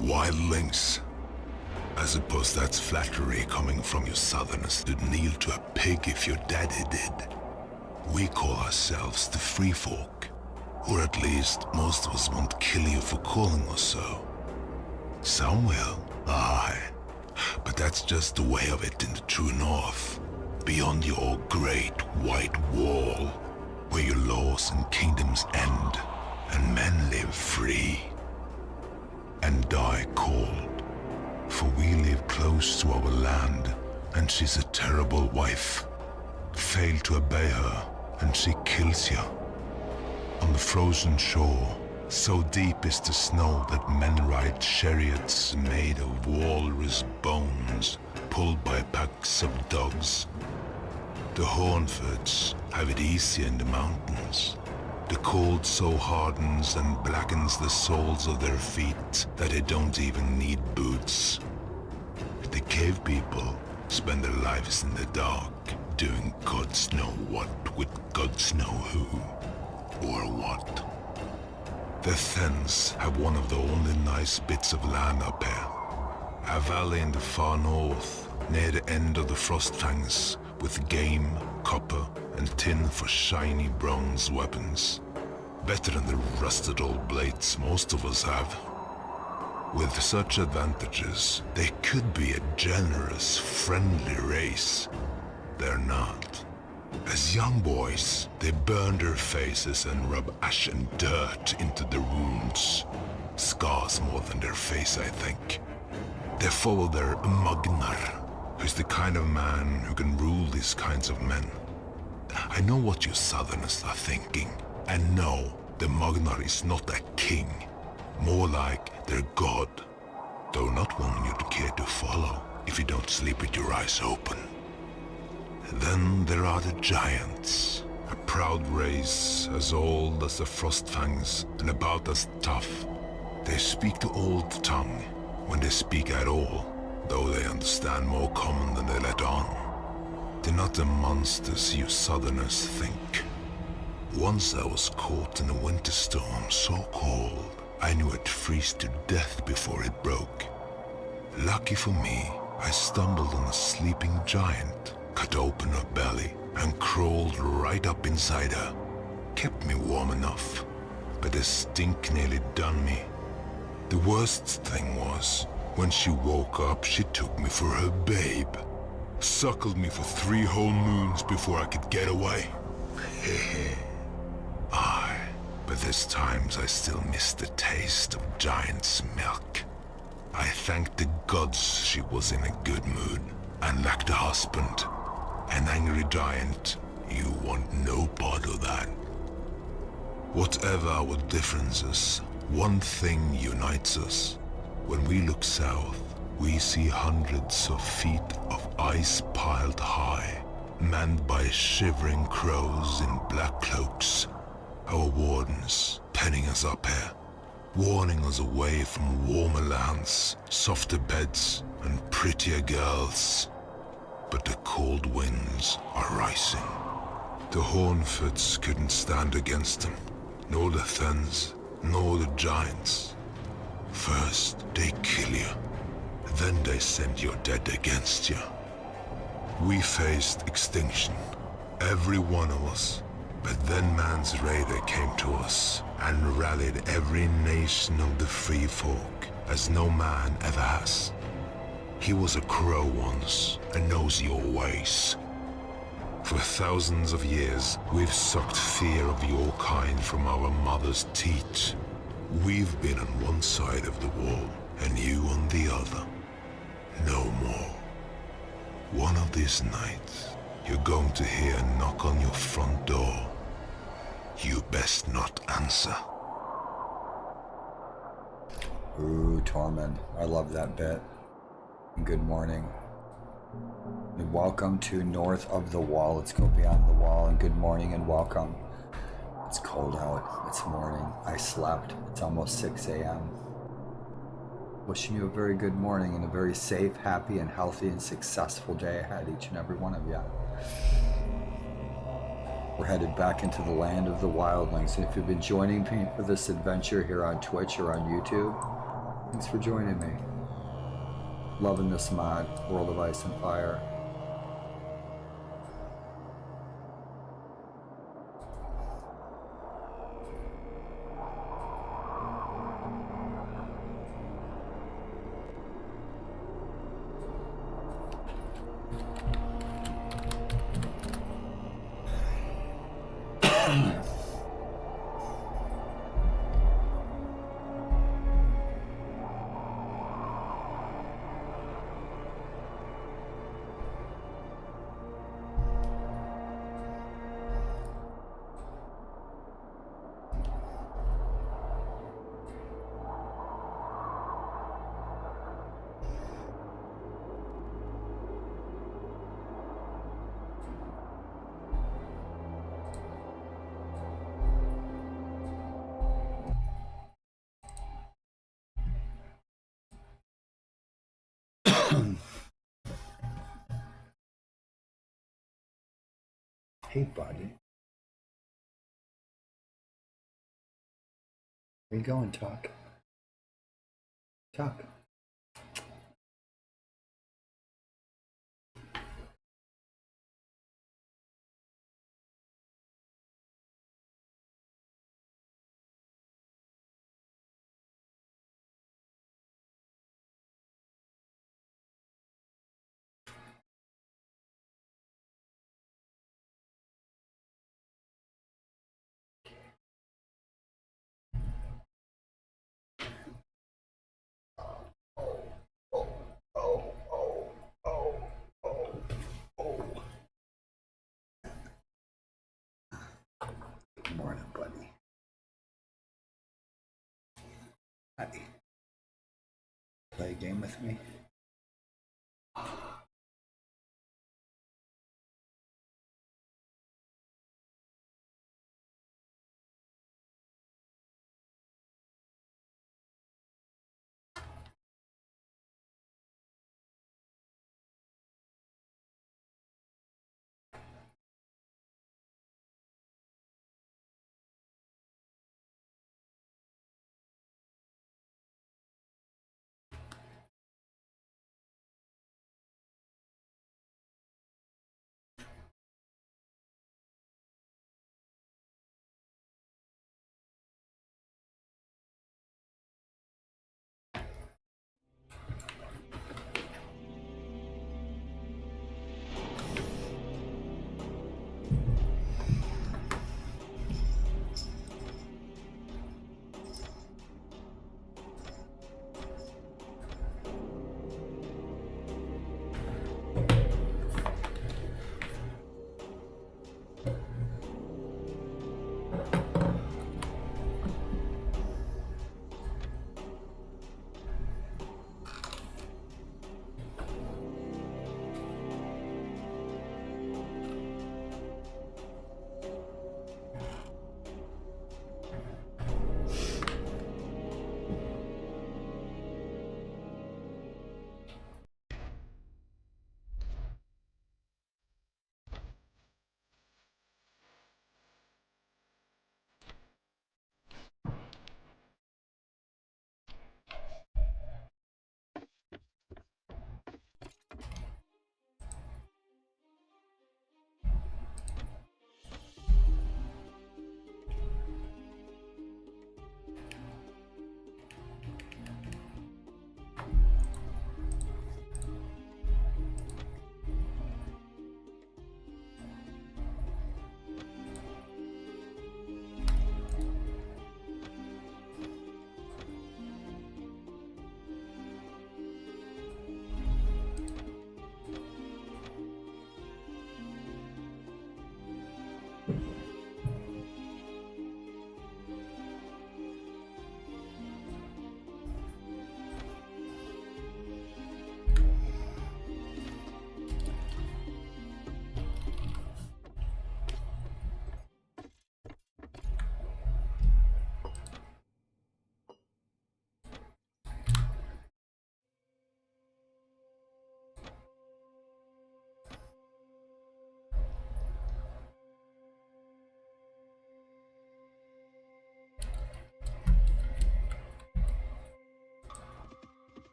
Wildlings. I suppose that's flattery coming from you southerners who'd kneel to a pig if your daddy did. We call ourselves the free folk, or at least most of us won't kill you for calling us so. Some will, aye, but that's just the way of it in the true north, beyond your great white wall, where your laws and kingdoms end, and men live free, and die cold. For we live close to our land, and she's a terrible wife. Fail to obey her, and she kills you. On the frozen shore, so deep is the snow that men ride chariots made of walrus bones, pulled by packs of dogs. The Hornfords have it easy in the mountains. The cold so hardens and blackens the soles of their feet that they don't even need boots. The cave people spend their lives in the dark, doing gods know what with gods know who, or what. The Thens have one of the only nice bits of land up here. A valley in the far north, near the end of the Frostfangs, with game, copper, and tin for shiny bronze weapons. Better than the rusted old blades most of us have. With such advantages, they could be a generous, friendly race. They're not. As young boys, they burn their faces and rub ash and dirt into the wounds. Scars more than their face, I think. They follow their Magnar, who's the kind of man who can rule these kinds of men. I know what you southerners are thinking, and no, the Magnar is not a king. More like their god, though not one you'd care to follow if you don't sleep with your eyes open. Then there are the giants, a proud race as old as the Frostfangs and about as tough. They speak the old tongue, when they speak at all, though they understand more common than they let on. They're not the monsters you southerners think. Once I was caught in a winter storm so cold, I knew I'd freeze to death before it broke. Lucky for me, I stumbled on a sleeping giant, cut open her belly, and crawled right up inside her. Kept me warm enough, but the stink nearly done me. The worst thing was, when she woke up, she took me for her babe. Suckled me for 3 whole moons before I could get away. Aye, but there's times I still miss the taste of giant's milk. I thanked the gods she was in a good mood, and lacked a husband. An angry giant, you want no part of that. Whatever our differences, one thing unites us. When we look south, we see hundreds of feet of ice piled high, manned by shivering crows in black cloaks. Our wardens penning us up here, warning us away from warmer lands, softer beds, and prettier girls. But the cold winds are rising. The Hornfords couldn't stand against them, nor the Thens, nor the giants. First they kill you, then they send your dead against you. We faced extinction, every one of us, but then man's raider came to us and rallied every nation of the free folk, as no man ever has. He was a crow once, and knows your ways. For thousands of years, we've sucked fear of your kind from our mother's teat. We've been on one side of the wall, and you on the other. No more. One of these nights, you're going to hear a knock on your front door. You best not answer. Ooh, Tormund. I love that bit. Good morning. And welcome to North of the Wall. Let's go beyond the wall, and good morning and welcome. It's cold out. It's morning. I slept. It's almost 6 a.m. Wishing you a very good morning and a very safe, happy, and healthy and successful day ahead, each and every one of you. We're headed back into the land of the wildlings, and if you've been joining me for this adventure here on Twitch or on YouTube, Thanks for joining me. Loving this mod, World of Ice and Fire. Hey, buddy. Where you going, Tuck? Tuck. Good morning, buddy. Hi. Play a game with me?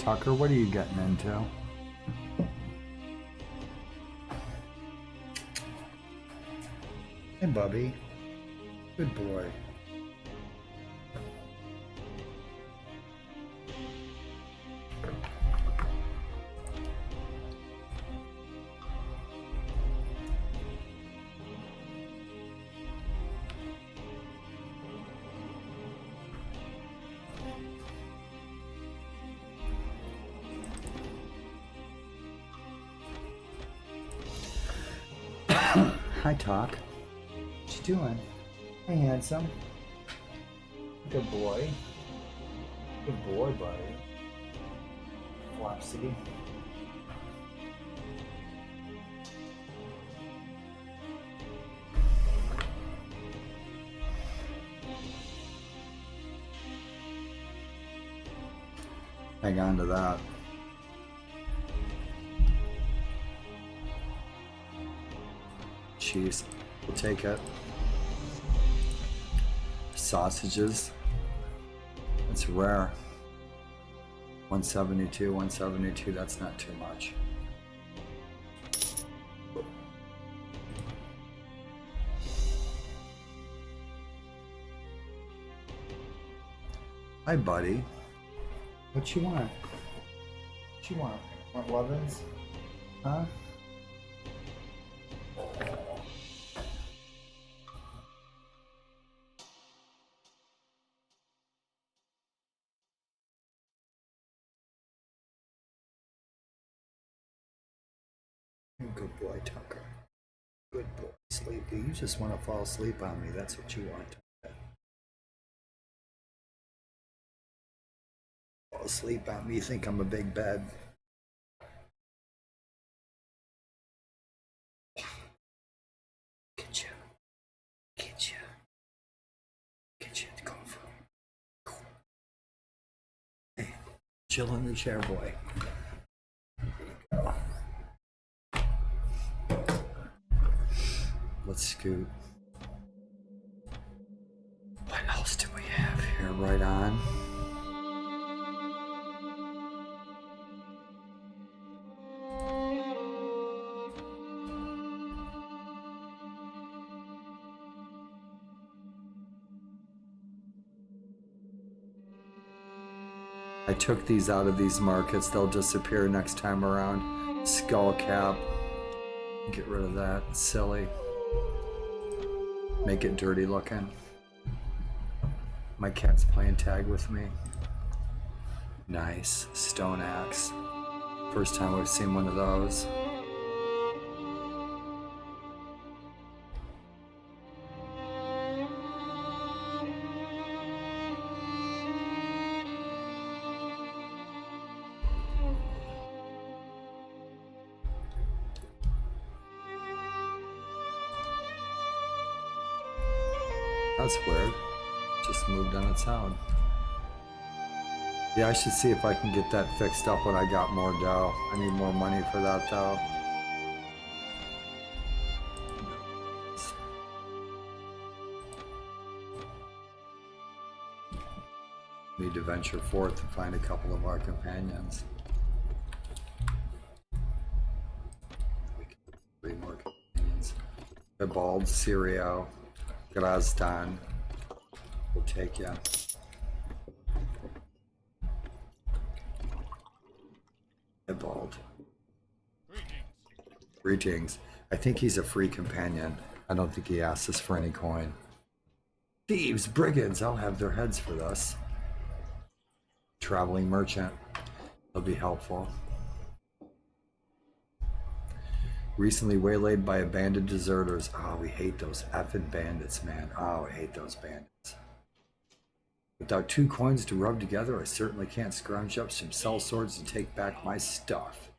Tucker, what are you getting into? Hey, Bubby. Good boy. Hi, Talk. What you doing? Hey, handsome. Good boy. Good boy, buddy. Flopsy. Hang on to that. Cheese. We'll take it. Sausages. It's rare. 172, 172, that's not too much. Hi, buddy. What you want? What you want? Want lovin's? Huh? Good boy, Tucker. Good boy, Sleepy. You just want to fall asleep on me. That's what you want. Fall asleep on me. You think I'm a big bed. Get you. Get you. Get you to go for. Hey, chill in the chair, boy. Let's scoot. What else do we have here? Right on. took these out of these markets. They'll disappear next time around. Skull cap. Get rid of that. It's silly. Make it dirty looking. My cat's playing tag with me. Nice. Stone axe. First time we've seen one of those. That's weird. Just moved on its own. Yeah, I should see if I can get that fixed up when I got more dough. I need more money for that though. Need to venture forth and find a couple of our companions. Three more companions. Ebald, Sirio, Grazdan. We'll take you. Ebald. Greetings. I think he's a free companion. I don't think he asked us for any coin. Thieves, brigands, I'll have their heads for this. Traveling merchant. They'll be helpful. Recently waylaid by a band of deserters. Oh, we hate those effing bandits, man. Oh, I hate those bandits. Without 2 coins to rub together, I certainly can't scrounge up some sell swords and take back my stuff.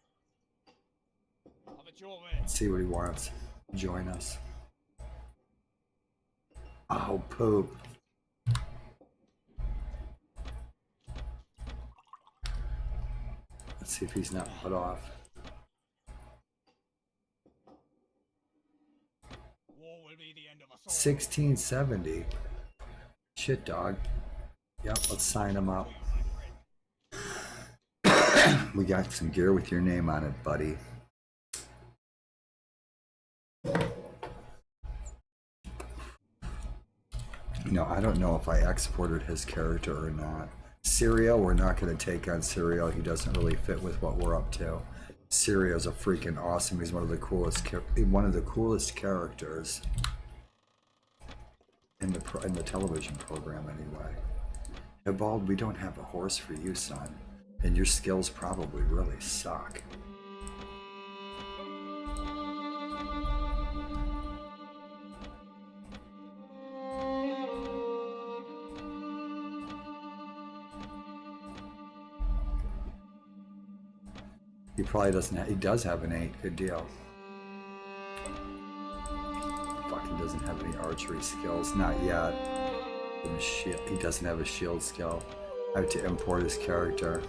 Let's see what he wants. Join us. Oh, poop. Let's see if he's not put off. 1670. Shit, dog. Yep, let's sign him up. We got some gear with your name on it, buddy. No, I don't know if I exported his character or not. Sirio, we're not going to take on Sirio. He doesn't really fit with what we're up to. Sirio's a freaking awesome. He's one of the coolest characters in the television program anyway. Ebald, we don't have a horse for you, son, and your skills probably really suck. He probably doesn't have, he does have an 8, good deal. Fucking doesn't have any archery skills, not yet. He doesn't have a shield skill. I have to import his character.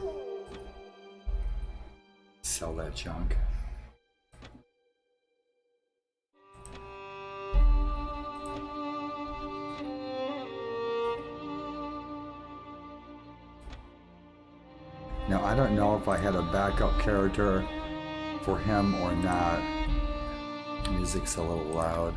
Sell that junk. Now, I don't know if I had a backup character for him or not. Music's a little loud.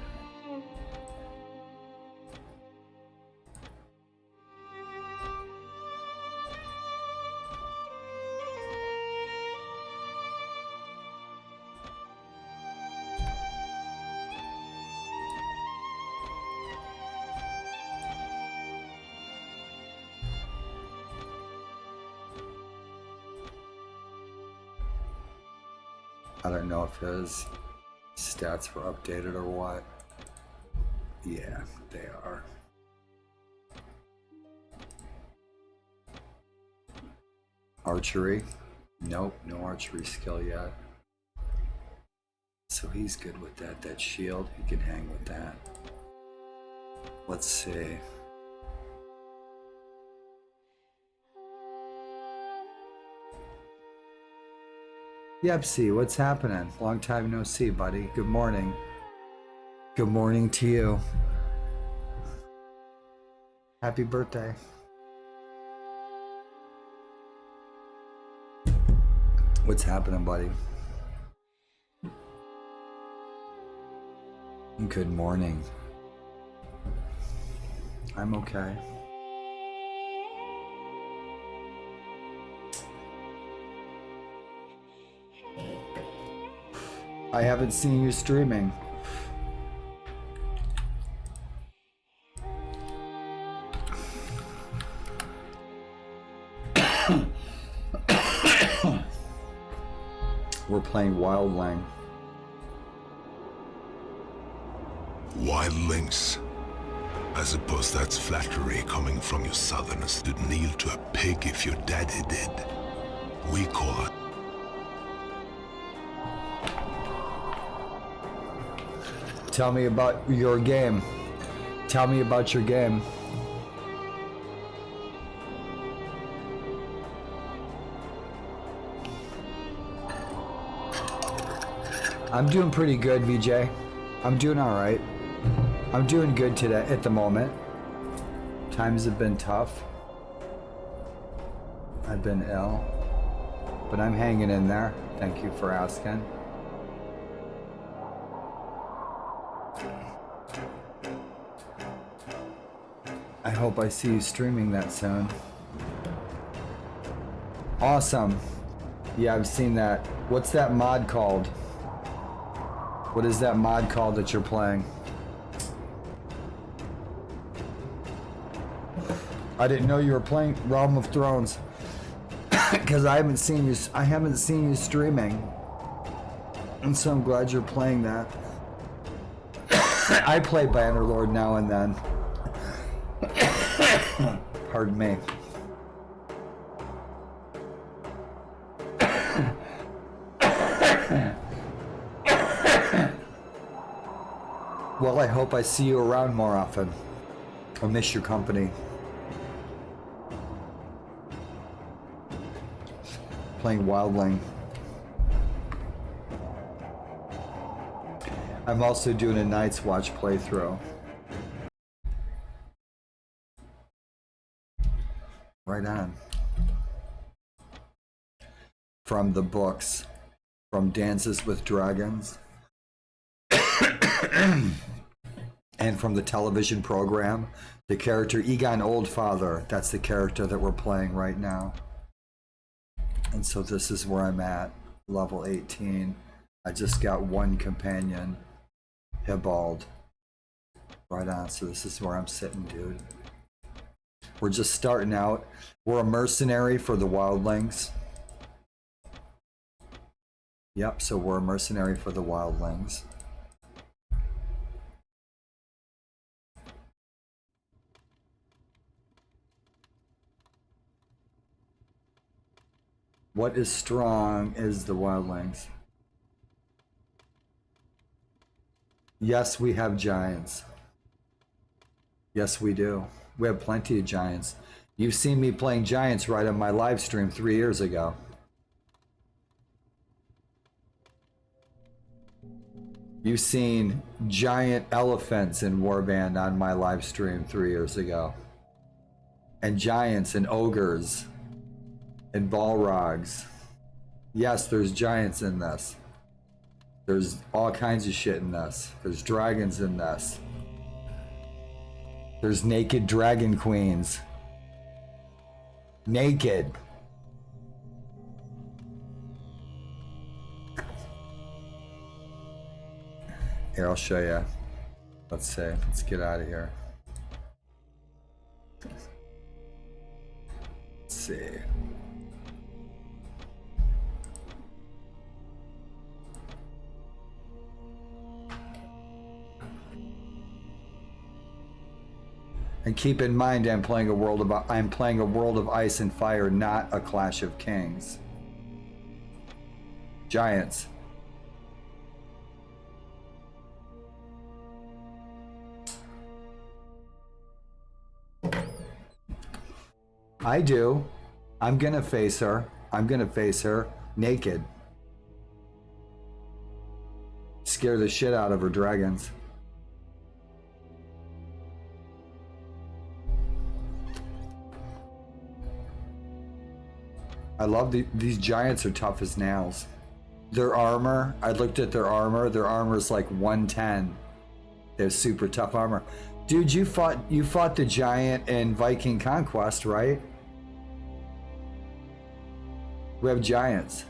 I don't know if his stats were updated or what. Yeah, they are. Archery? Nope, no archery skill yet. So he's good with that. That shield, he can hang with that. Let's see. Yepsy, what's happening? Long time no see, buddy. Good morning. Good morning to you. Happy birthday. What's happening, buddy? Good morning. I'm okay. I haven't seen you streaming. We're playing Wildling. Wildlings. I suppose that's flattery coming from you southerners who'd kneel to a pig if your daddy did. We call it. Tell me about your game. Tell me about your game. I'm doing pretty good, VJ. I'm doing all right. I'm doing good today at the moment. Times have been tough. I've been ill, but I'm hanging in there. Thank you for asking. I hope I see you streaming that soon. Awesome. Yeah, I've seen that. What's that mod called? What is that mod called that you're playing? I didn't know you were playing Realm of Thrones because I haven't seen you streaming, and so I'm glad you're playing that. I play Bannerlord now and then. Pardon me. Well, I hope I see you around more often. I miss your company. Playing Wildling. I'm also doing a Night's Watch playthrough. Right on. From the books, from Dances with Dragons, and from the television program, the character Egon Oldfather, that's the character that we're playing right now. And so this is where I'm at, level 18. I just got one companion, Hibald. Right on, so this is where I'm sitting, dude. We're just starting out. We're a mercenary for the Wildlings. Yep, so we're a mercenary for the Wildlings. What is strong is the Wildlings. Yes, we have giants. Yes, we do. We have plenty of giants. You've seen me playing giants right on my live stream 3 years ago. You've seen giant elephants in Warband on my live stream 3 years ago. And giants and ogres and Balrogs. Yes, there's giants in this. There's all kinds of shit in this. There's dragons in this. There's naked dragon queens. Naked. Here, I'll show you. Let's see. Let's get out of here. Let's see. And keep in mind, I'm playing a world of Ice and Fire, not a Clash of Kings. Giants. I do. I'm gonna face her. I'm gonna face her naked. Scare the shit out of her dragons. I love these giants are tough as nails. Their armor, I looked at their armor. Their armor is like 110. They have super tough armor. Dude, you fought the giant in Viking Conquest, right? We have giants.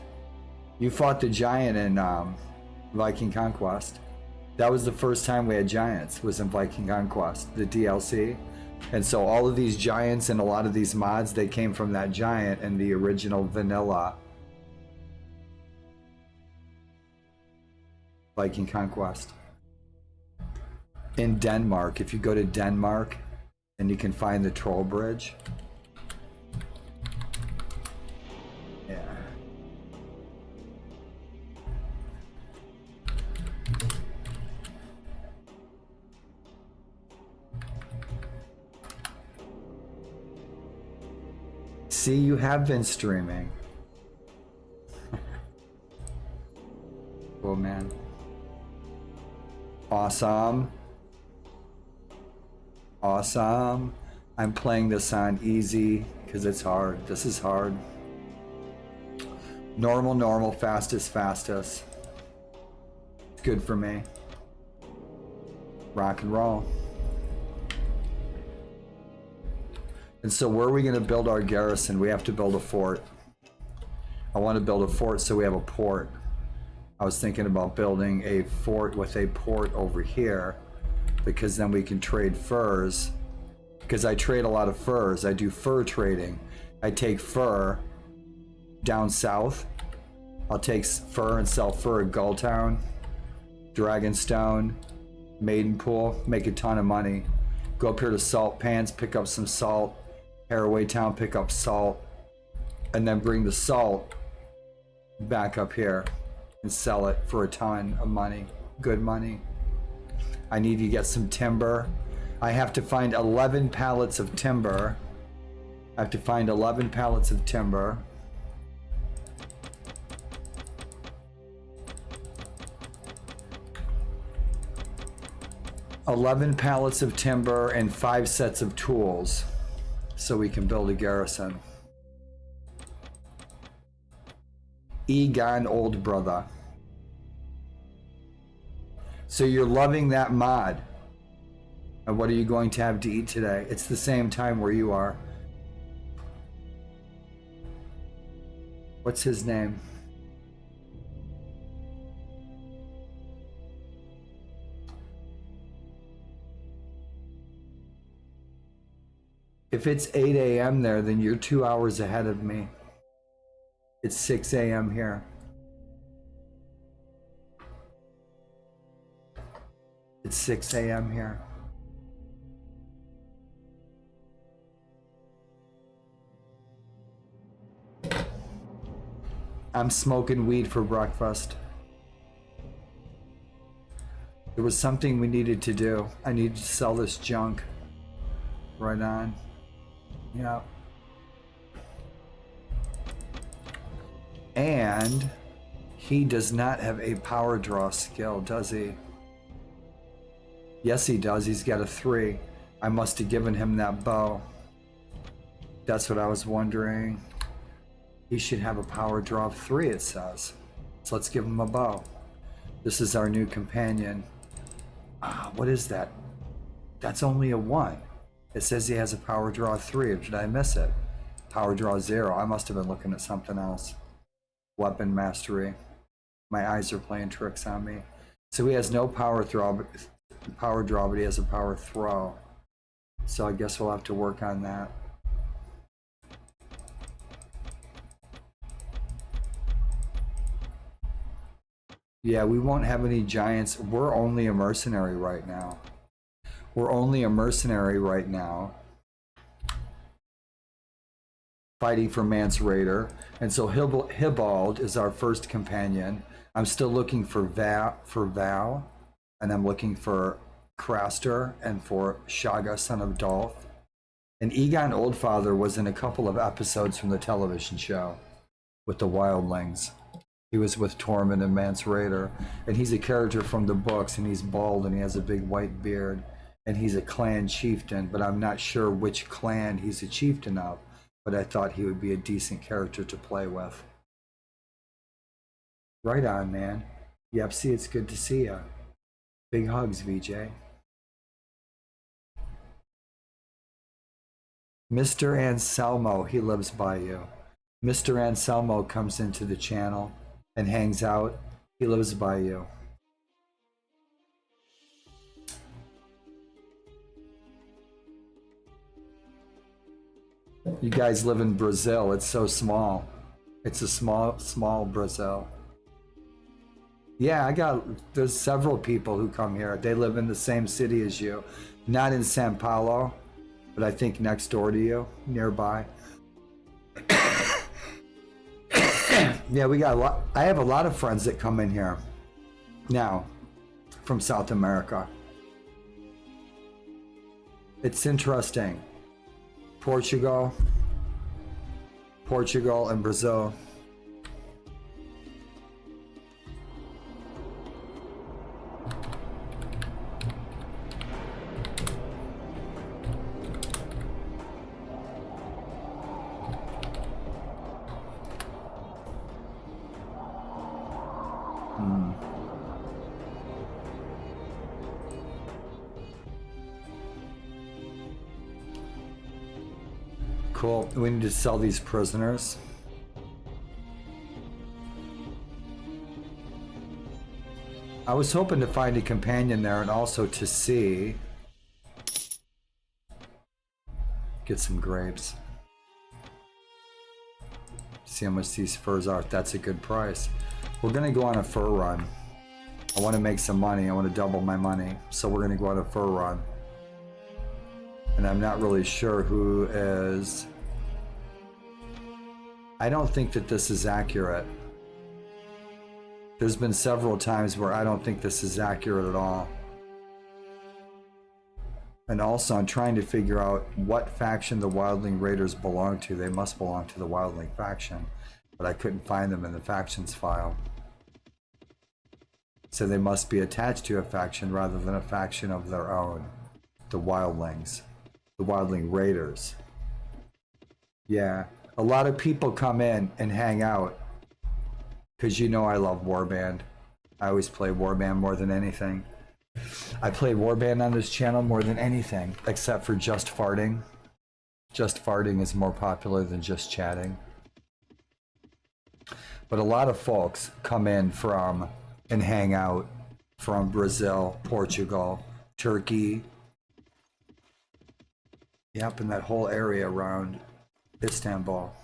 You fought the giant Viking Conquest. That was the first time we had giants, was in Viking Conquest, the DLC. And so all of these giants and a lot of these mods, they came from that giant in the original vanilla Viking Conquest. In Denmark, if you go to Denmark, and you can find the troll bridge. Yeah. See, you have been streaming. Oh man. Awesome. Awesome. I'm playing this on easy because it's hard. This is hard. Normal, normal, fastest, fastest. It's good for me. Rock and roll. And so where are we going to build our garrison? We have to build a fort. I want to build a fort so we have a port. I was thinking about building a fort with a port over here because then we can trade furs. Because I trade a lot of furs. I do fur trading. I take fur down south. I'll take fur and sell fur at Gulltown, Dragonstone, Maidenpool, make a ton of money. Go up here to Salt Pans, pick up some salt. Haraway Town, pick up salt. And then bring the salt back up here and sell it for a ton of money. Good money. I need to get some timber. I have to find 11 pallets of timber. I have to find 11 pallets of timber. $11 pallets of timber and 5 sets of tools so we can build a garrison. Egon Old Brother. So you're loving that mod. And what are you going to have to eat today? It's the same time where you are. What's his name? If it's 8 a.m. there, then you're 2 hours ahead of me. It's 6 a.m. here. It's 6 a.m. here. I'm smoking weed for breakfast. There was something we needed to do. I needed to sell this junk. Right on. Yeah. And he does not have a power draw skill, does he? Yes, he does. He's got a 3. I must have given him that bow. That's what I was wondering. He should have a power draw of 3, it says. So let's give him a bow. This is our new companion. What is that? That's only a 1. It says he has a power draw 3. Did I miss it? Power draw 0. I must have been looking at something else. Weapon mastery. My eyes are playing tricks on me. So he has no power draw, but he has a power throw. So I guess we'll have to work on that. Yeah, we won't have any giants. We're only a mercenary right now. We're only a mercenary right now. Fighting for Mance Raider. And so Hibald is our first companion. I'm still looking for Val. And I'm looking for Craster and for Shaga, son of Dolph. And Egon Oldfather was in a couple of episodes from the television show with the Wildlings. He was with Tormund and Mance Raider. And he's a character from the books, and he's bald and he has a big white beard. And he's a clan chieftain, but I'm not sure which clan he's a chieftain of. But I thought he would be a decent character to play with. Right on, man. Yep, see, it's good to see ya. Big hugs, VJ. Mr. Anselmo, he lives by you. Mr. Anselmo comes into the channel and hangs out. He lives by you. You guys live in Brazil. It's so small. It's a small Brazil. Yeah, there's several people who come here. They live in the same city as you. Not in Sao Paulo, but I think next door to you, nearby. Yeah, we got a lot. I have a lot of friends that come in here now from South America. It's interesting. Portugal and Brazil. Cool. We need to sell these prisoners. I was hoping to find a companion there and also to see. Get some grapes. See how much these furs are. That's a good price. We're gonna go on a fur run. I want to make some money. I want to double my money. So we're gonna go on a fur run. And I'm not really sure who is. I don't think that this is accurate. There's been several times where I don't think this is accurate at all. And also I'm trying to figure out what faction the Wildling Raiders belong to. They must belong to the Wildling faction, but I couldn't find them in the factions file. So they must be attached to a faction rather than a faction of their own. The Wildlings. The Wildling Raiders. Yeah, a lot of people come in and hang out because you know I love Warband. I always play Warband more than anything. I play Warband on this channel more than anything, except for Just Farting. Just Farting is more popular than Just Chatting. But a lot of folks come in from and hang out from Brazil, Portugal, Turkey. Yep, in that whole area around Istanbul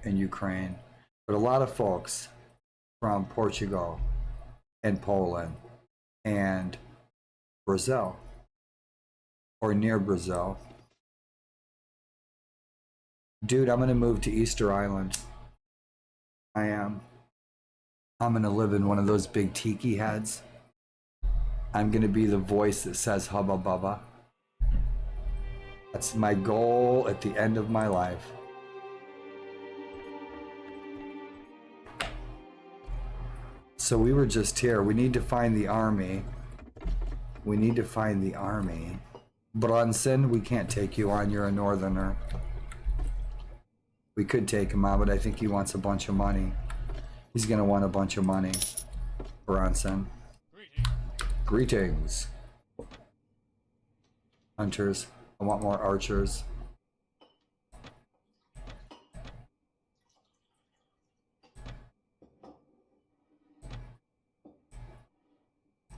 and Ukraine. But a lot of folks from Portugal and Poland and Brazil or near Brazil. Dude, I'm gonna move to Easter Island. I am. I'm gonna live in one of those big tiki heads. I'm gonna be the voice that says Hubba Bubba. That's my goal at the end of my life. So we were just here. We need to find the army. We need to find the army. Bronson, we can't take you on. You're a northerner. We could take him on, but I think he wants a bunch of money. He's gonna want a bunch of money. Bronson. Greetings. Hunters. I want more archers.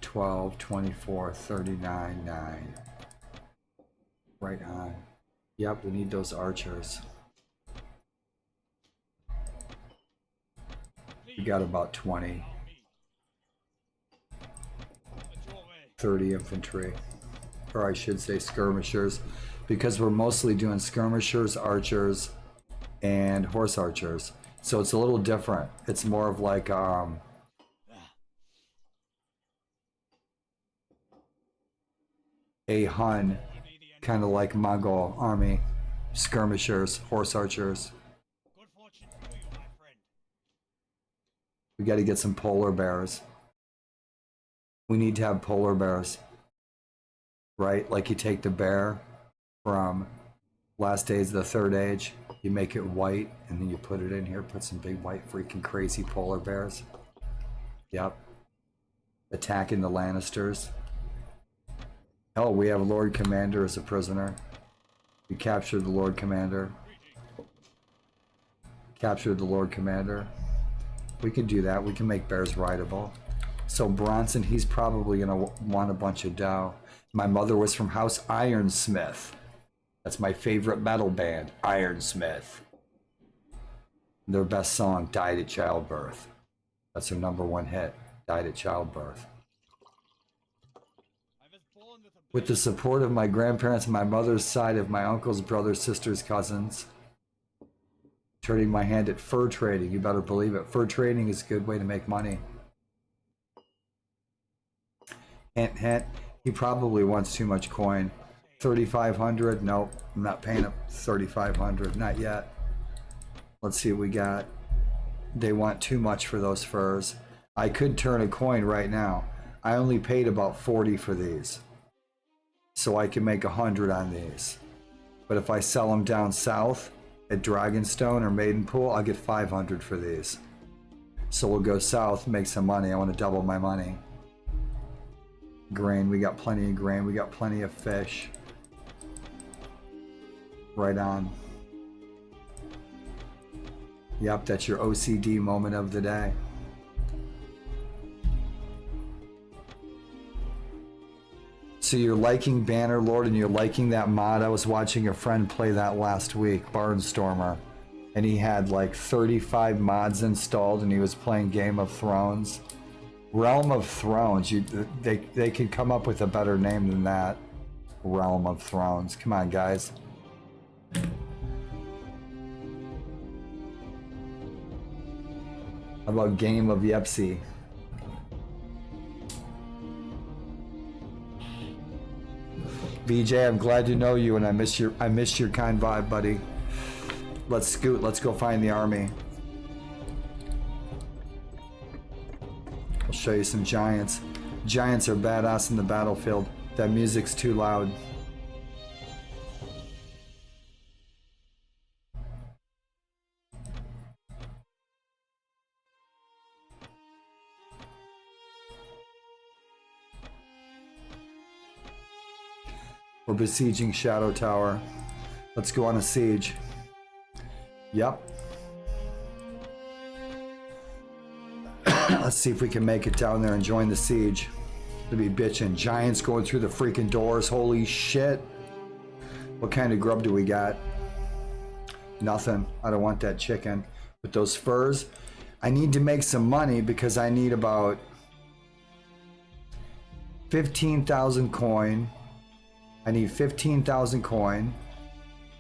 $12, $24, $39, $9. Right on. Yep, we need those archers. We got about 20. 30 infantry. Or I should say skirmishers, because we're mostly doing skirmishers, archers, and horse archers. So it's a little different. It's more of like a Hun, kind of like Mongol army, skirmishers, horse archers. We got to get some polar bears. We need to have polar bears. Right? Like you take the bear from Last Days of the Third Age, you make it white, and then you put it in here, put some big white freaking crazy polar bears. Yep. Attacking the Lannisters. Oh, we have Lord Commander as a prisoner. We captured the Lord Commander. Captured the Lord Commander. We can do that. We can make bears rideable. So Bronson, he's probably going to want a bunch of dough. My mother was from House Ironsmith. That's my favorite metal band, Ironsmith. Their best song, Died at Childbirth. That's their #1 hit, Died at Childbirth. With the support of my grandparents and my mother's side of my uncles, brothers, sisters, cousins, turning my hand at fur trading. You better believe it. Fur trading is a good way to make money. Hint, hint. He probably wants too much coin. 3,500. Nope, I'm not paying up 3,500. Not yet. Let's see what we got. They want too much for those furs. I could turn a coin right now. I only paid about 40 for these, so I can make 100 on these. But if I sell them down south at Dragonstone or Maidenpool, I'll get 500 for these. So we'll go south, make some money. I want to double my money. Grain, we got plenty of grain. We got plenty of fish. Right on. Yep, that's your OCD moment of the day. So you're liking Bannerlord and you're liking that mod. I was watching a friend play that last week, Barnstormer, and he had like 35 mods installed and he was playing Game of Thrones. Realm of Thrones, they could come up with a better name than that. Realm of Thrones. Come on, guys. How about Game of Yepsy? VJ, I'm glad to know you, and I miss your kind vibe, buddy. Let's scoot. Let's go find the army. I'll show you some giants. Giants are badass in the battlefield. That music's too loud. We're besieging Shadow Tower. Let's go on a siege. Yep. Let's see if we can make it down there and join the siege. To be bitching. Giants going through the freaking doors. Holy shit. What kind of grub do we got? Nothing. I don't want that chicken. With those furs, I need to make some money because I need about 15,000 coin. I need 15,000 coin.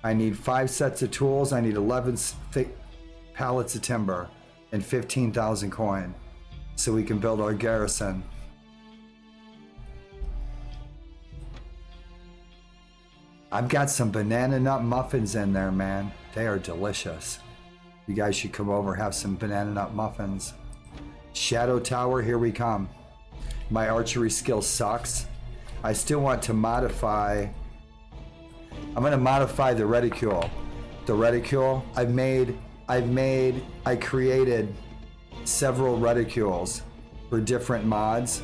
I need 5 sets of tools. I need 11 pallets of timber and 15,000 coin so we can build our garrison. I've got some banana nut muffins in there, man. They are delicious. You guys should come over, have some banana nut muffins. Shadow Tower, here we come. My archery skill sucks. I still want to modify. I'm going to modify the reticule. The reticule, I created several reticules for different mods.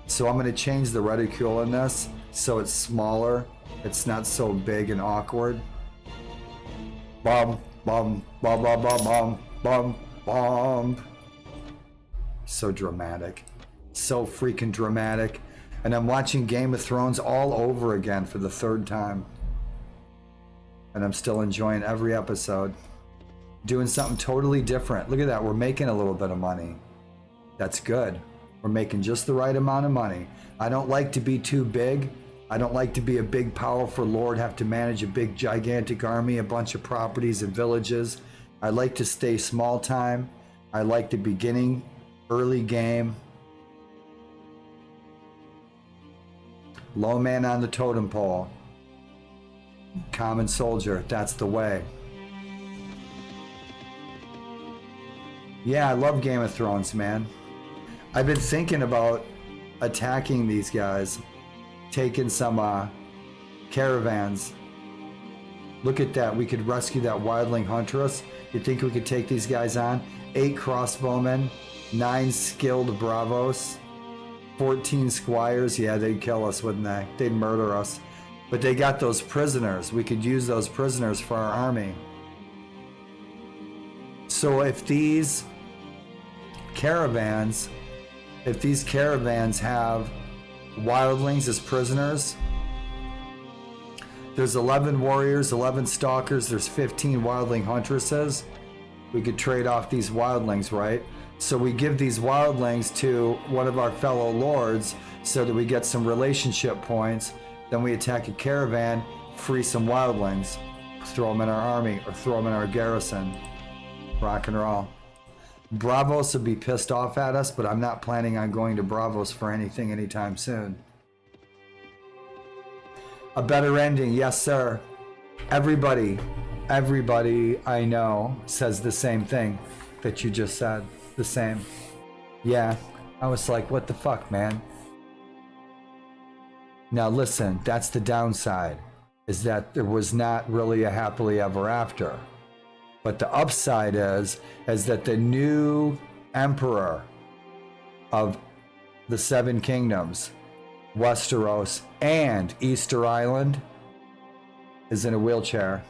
So I'm going to change the reticule in this so it's smaller. It's not so big and awkward. Bum, bum, bum, bum, bum, bum, bum, bum. So dramatic. So freaking dramatic. And I'm watching Game of Thrones all over again for the 3rd time. And I'm still enjoying every episode. Doing something totally different. Look at that, we're making a little bit of money. That's good. We're making just the right amount of money. I don't like to be too big. I don't like to be a big, powerful lord, have to manage a big, gigantic army, a bunch of properties and villages. I like to stay small time. I like the beginning, early game. Low man on the totem pole. Common soldier, that's the way. Yeah, I love Game of Thrones, man. I've been thinking about attacking these guys, taking some caravans. Look at that, we could rescue that wildling huntress. You think we could take these guys on? 8 crossbowmen, 9 skilled bravos, 14 squires. Yeah, they'd kill us, wouldn't they? They'd murder us. But they got those prisoners. We could use those prisoners for our army. So if these caravans have wildlings as prisoners, There's 11 warriors, 11 stalkers, there's 15 wildling huntresses. We could trade off these wildlings, right? So we give these wildlings to one of our fellow lords so that we get some relationship points. Then we attack a caravan, free some wildlings, throw them in our army or throw them in our garrison. Rock and roll. Bravos would be pissed off at us, but I'm not planning on going to Bravos for anything anytime soon. A better ending, yes sir. Everybody I know says the same thing that you just said. The same. Yeah, I was like, what the fuck, man? Now listen, that's the downside, is that there was not really a happily ever after. But the upside is that the new emperor of the Seven Kingdoms, Westeros and Easter Island, is in a wheelchair.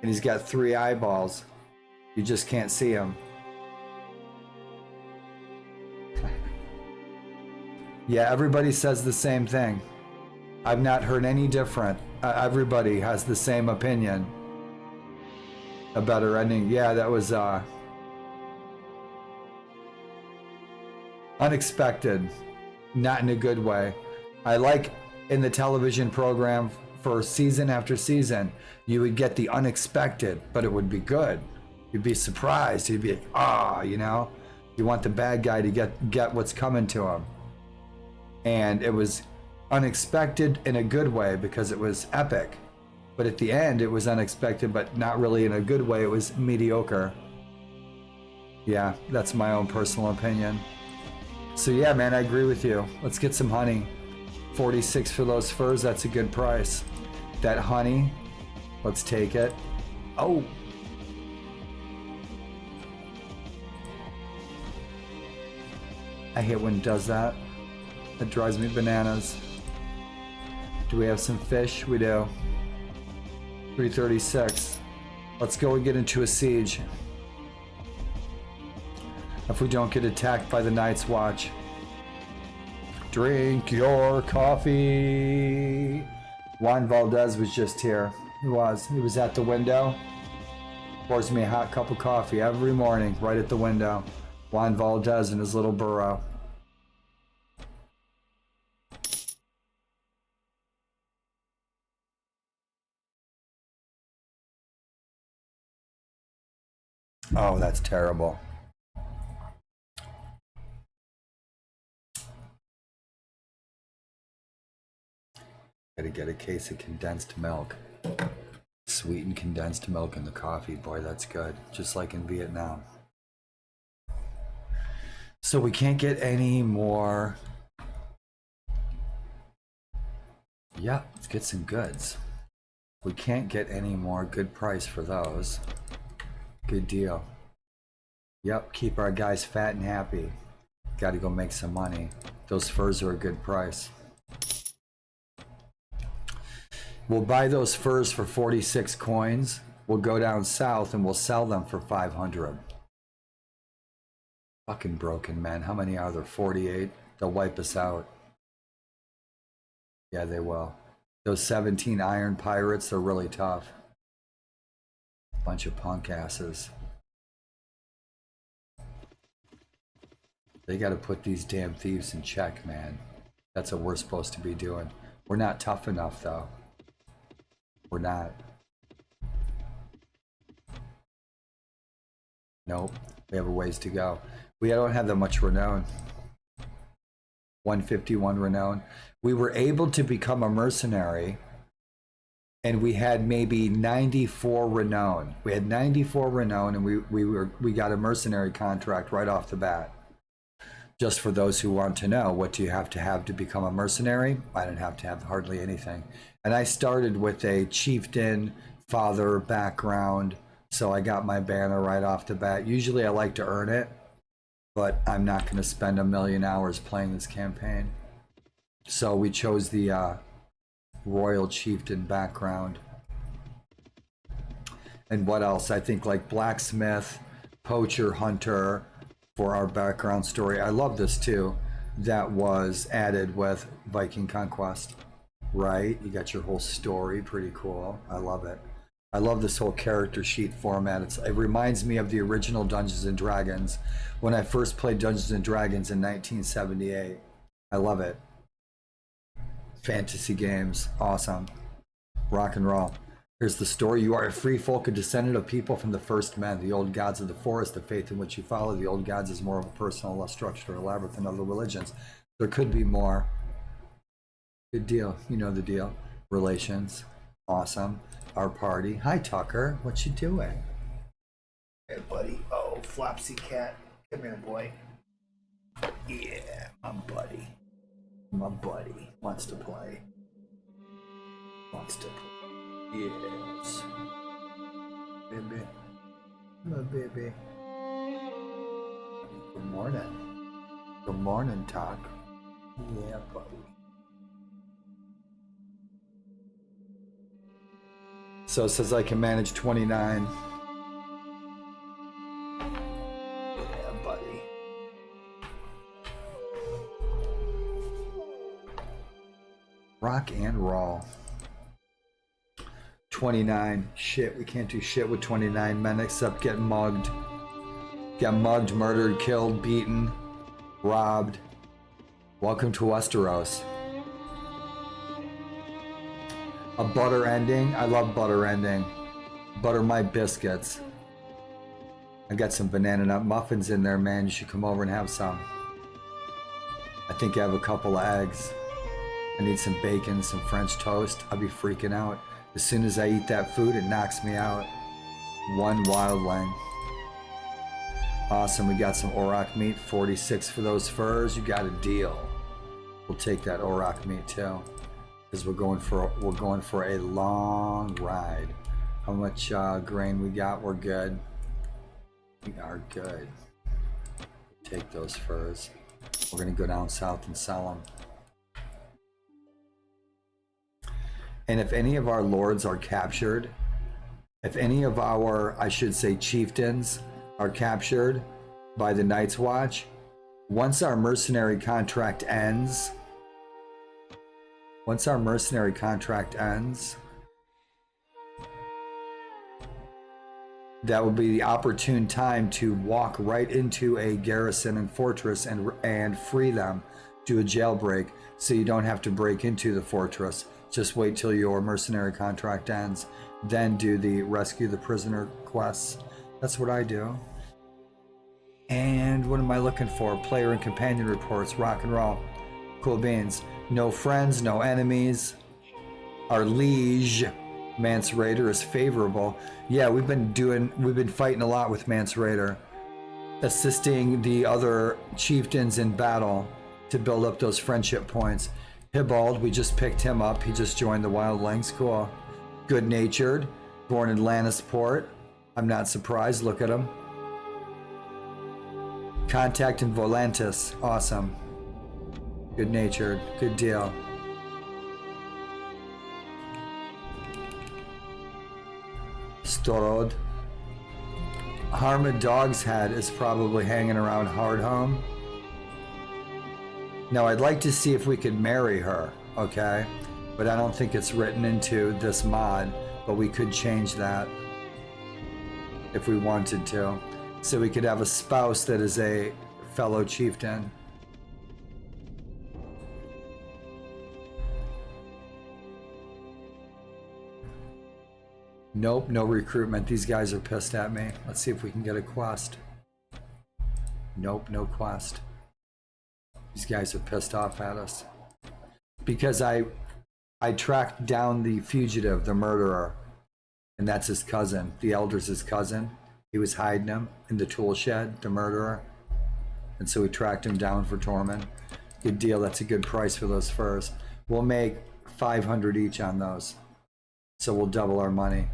And he's got 3 eyeballs. You just can't see him. Yeah, everybody says the same thing. I've not heard any different. Everybody has the same opinion. A better ending. Yeah, that was unexpected. Not in a good way. I like in the television program for season after season, you would get the unexpected, but it would be good. You'd be surprised. You'd be like, you know? You want the bad guy to get what's coming to him. And it was unexpected in a good way because it was epic. But at the end, it was unexpected, but not really in a good way. It was mediocre. Yeah, that's my own personal opinion. So yeah, man, I agree with you. Let's get some honey. 46 for those furs, that's a good price. That honey, let's take it. Oh. I hate when it does that. It drives me bananas. Do we have some fish? We do. 336. Let's go and get into a siege. If we don't get attacked by the Night's Watch. Drink your coffee. Juan Valdez was just here. He was at the window. Pours me a hot cup of coffee every morning right at the window. Juan Valdez in his little burrow. Oh, that's terrible. Gotta get a case of condensed milk. Sweetened condensed milk in the coffee. Boy, that's good. Just like in Vietnam. So we can't get any more. Yeah, let's get some goods. We can't get any more. Good price for those. Good deal. Yep, keep our guys fat and happy. Gotta go make some money. Those furs are a good price. We'll buy those furs for 46 coins. We'll go down south and we'll sell them for 500. Fucking broken, man. How many are there? 48? They'll wipe us out. Yeah, they will. Those 17 iron pirates are really tough. Bunch of punk asses. They gotta put these damn thieves in check, man. That's what we're supposed to be doing. We're not tough enough, though. We're not. Nope. We have a ways to go. We don't have that much renown. 151 renown. We were able to become a mercenary, and we had maybe 94 renown. We had 94 renown, and we got a mercenary contract right off the bat. Just for those who want to know, what do you have to become a mercenary? I didn't have to have hardly anything. And I started with a chieftain father background, so I got my banner right off the bat. Usually I like to earn it, but I'm not going to spend 1,000,000 hours playing this campaign. So we chose the royal chieftain background. And what else? I think like blacksmith, poacher, hunter for our background story. I love this too. That was added with Viking Conquest. right? You got your whole story, pretty cool. I love it. I love this whole character sheet format. It reminds me of the original Dungeons and Dragons when I first played Dungeons and Dragons in 1978. I love it. Fantasy games, awesome. Rock and roll. Here's the story. You are a free folk, a descendant of people from the first men, the old gods of the forest, the faith in which you follow. The old gods is more of a personal, less structured or elaborate than other religions. There could be more. Good deal. You know the deal. Relations. Awesome. Our party. Hi, Tucker. What you doing? Hey, buddy. Oh, Flopsy cat. Come here, boy. Yeah, my buddy. My buddy wants to play. Wants to play. Yes. Baby. My baby. Good morning. Good morning, Tuck. Yeah, buddy. So it says I can manage 29. Yeah, buddy. Rock and roll. 29. Shit, we can't do shit with 29 men except get mugged. Get mugged, murdered, killed, beaten, robbed. Welcome to Westeros. A butter ending. I love butter ending. Butter my biscuits. I got some banana nut muffins in there, man. You should come over and have some. I think I have a couple of eggs. I need some bacon, some French toast. I'll be freaking out. As soon as I eat that food, it knocks me out. One wildling. Awesome, we got some auroch meat, 46 for those furs. You got a deal. We'll take that auroch meat too, because we're going for a long ride. How much grain we got? We're good. We are good. Take those furs. We're gonna go down south and sell them. And if any of our lords are captured, if any of our, I should say, chieftains are captured by the Night's Watch, once our mercenary contract ends, that will be the opportune time to walk right into a garrison and fortress and free them, do a jailbreak, so you don't have to break into the fortress. Just wait till your mercenary contract ends, then do the rescue the prisoner quests. That's what I do. And what am I looking for? Player and companion reports, rock and roll. Cool beans. No friends, no enemies. Our liege, Mance Raider, is favorable. Yeah, we've been fighting a lot with Mance Raider, assisting the other chieftains in battle to build up those friendship points. Hibald, we just picked him up. He just joined the Wildlings. Cool. Good-natured, born in Lannisport. I'm not surprised. Look at him. Contact in Volantis. Awesome. Good-natured. Good deal. Storod. Harma Dog's Head is probably hanging around Hardhome. Now, I'd like to see if we could marry her, okay? But I don't think it's written into this mod, but we could change that if we wanted to. So we could have a spouse that is a fellow chieftain. Nope, no recruitment. These guys are pissed at me. Let's see if we can get a quest. Nope, no quest. These guys are pissed off at us. Because I tracked down the fugitive, the murderer. And that's his cousin. The elder's his cousin. He was hiding him in the tool shed, the murderer. And so we tracked him down for Tormund. Good deal. That's a good price for those furs. We'll make 500 each on those. So we'll double our money.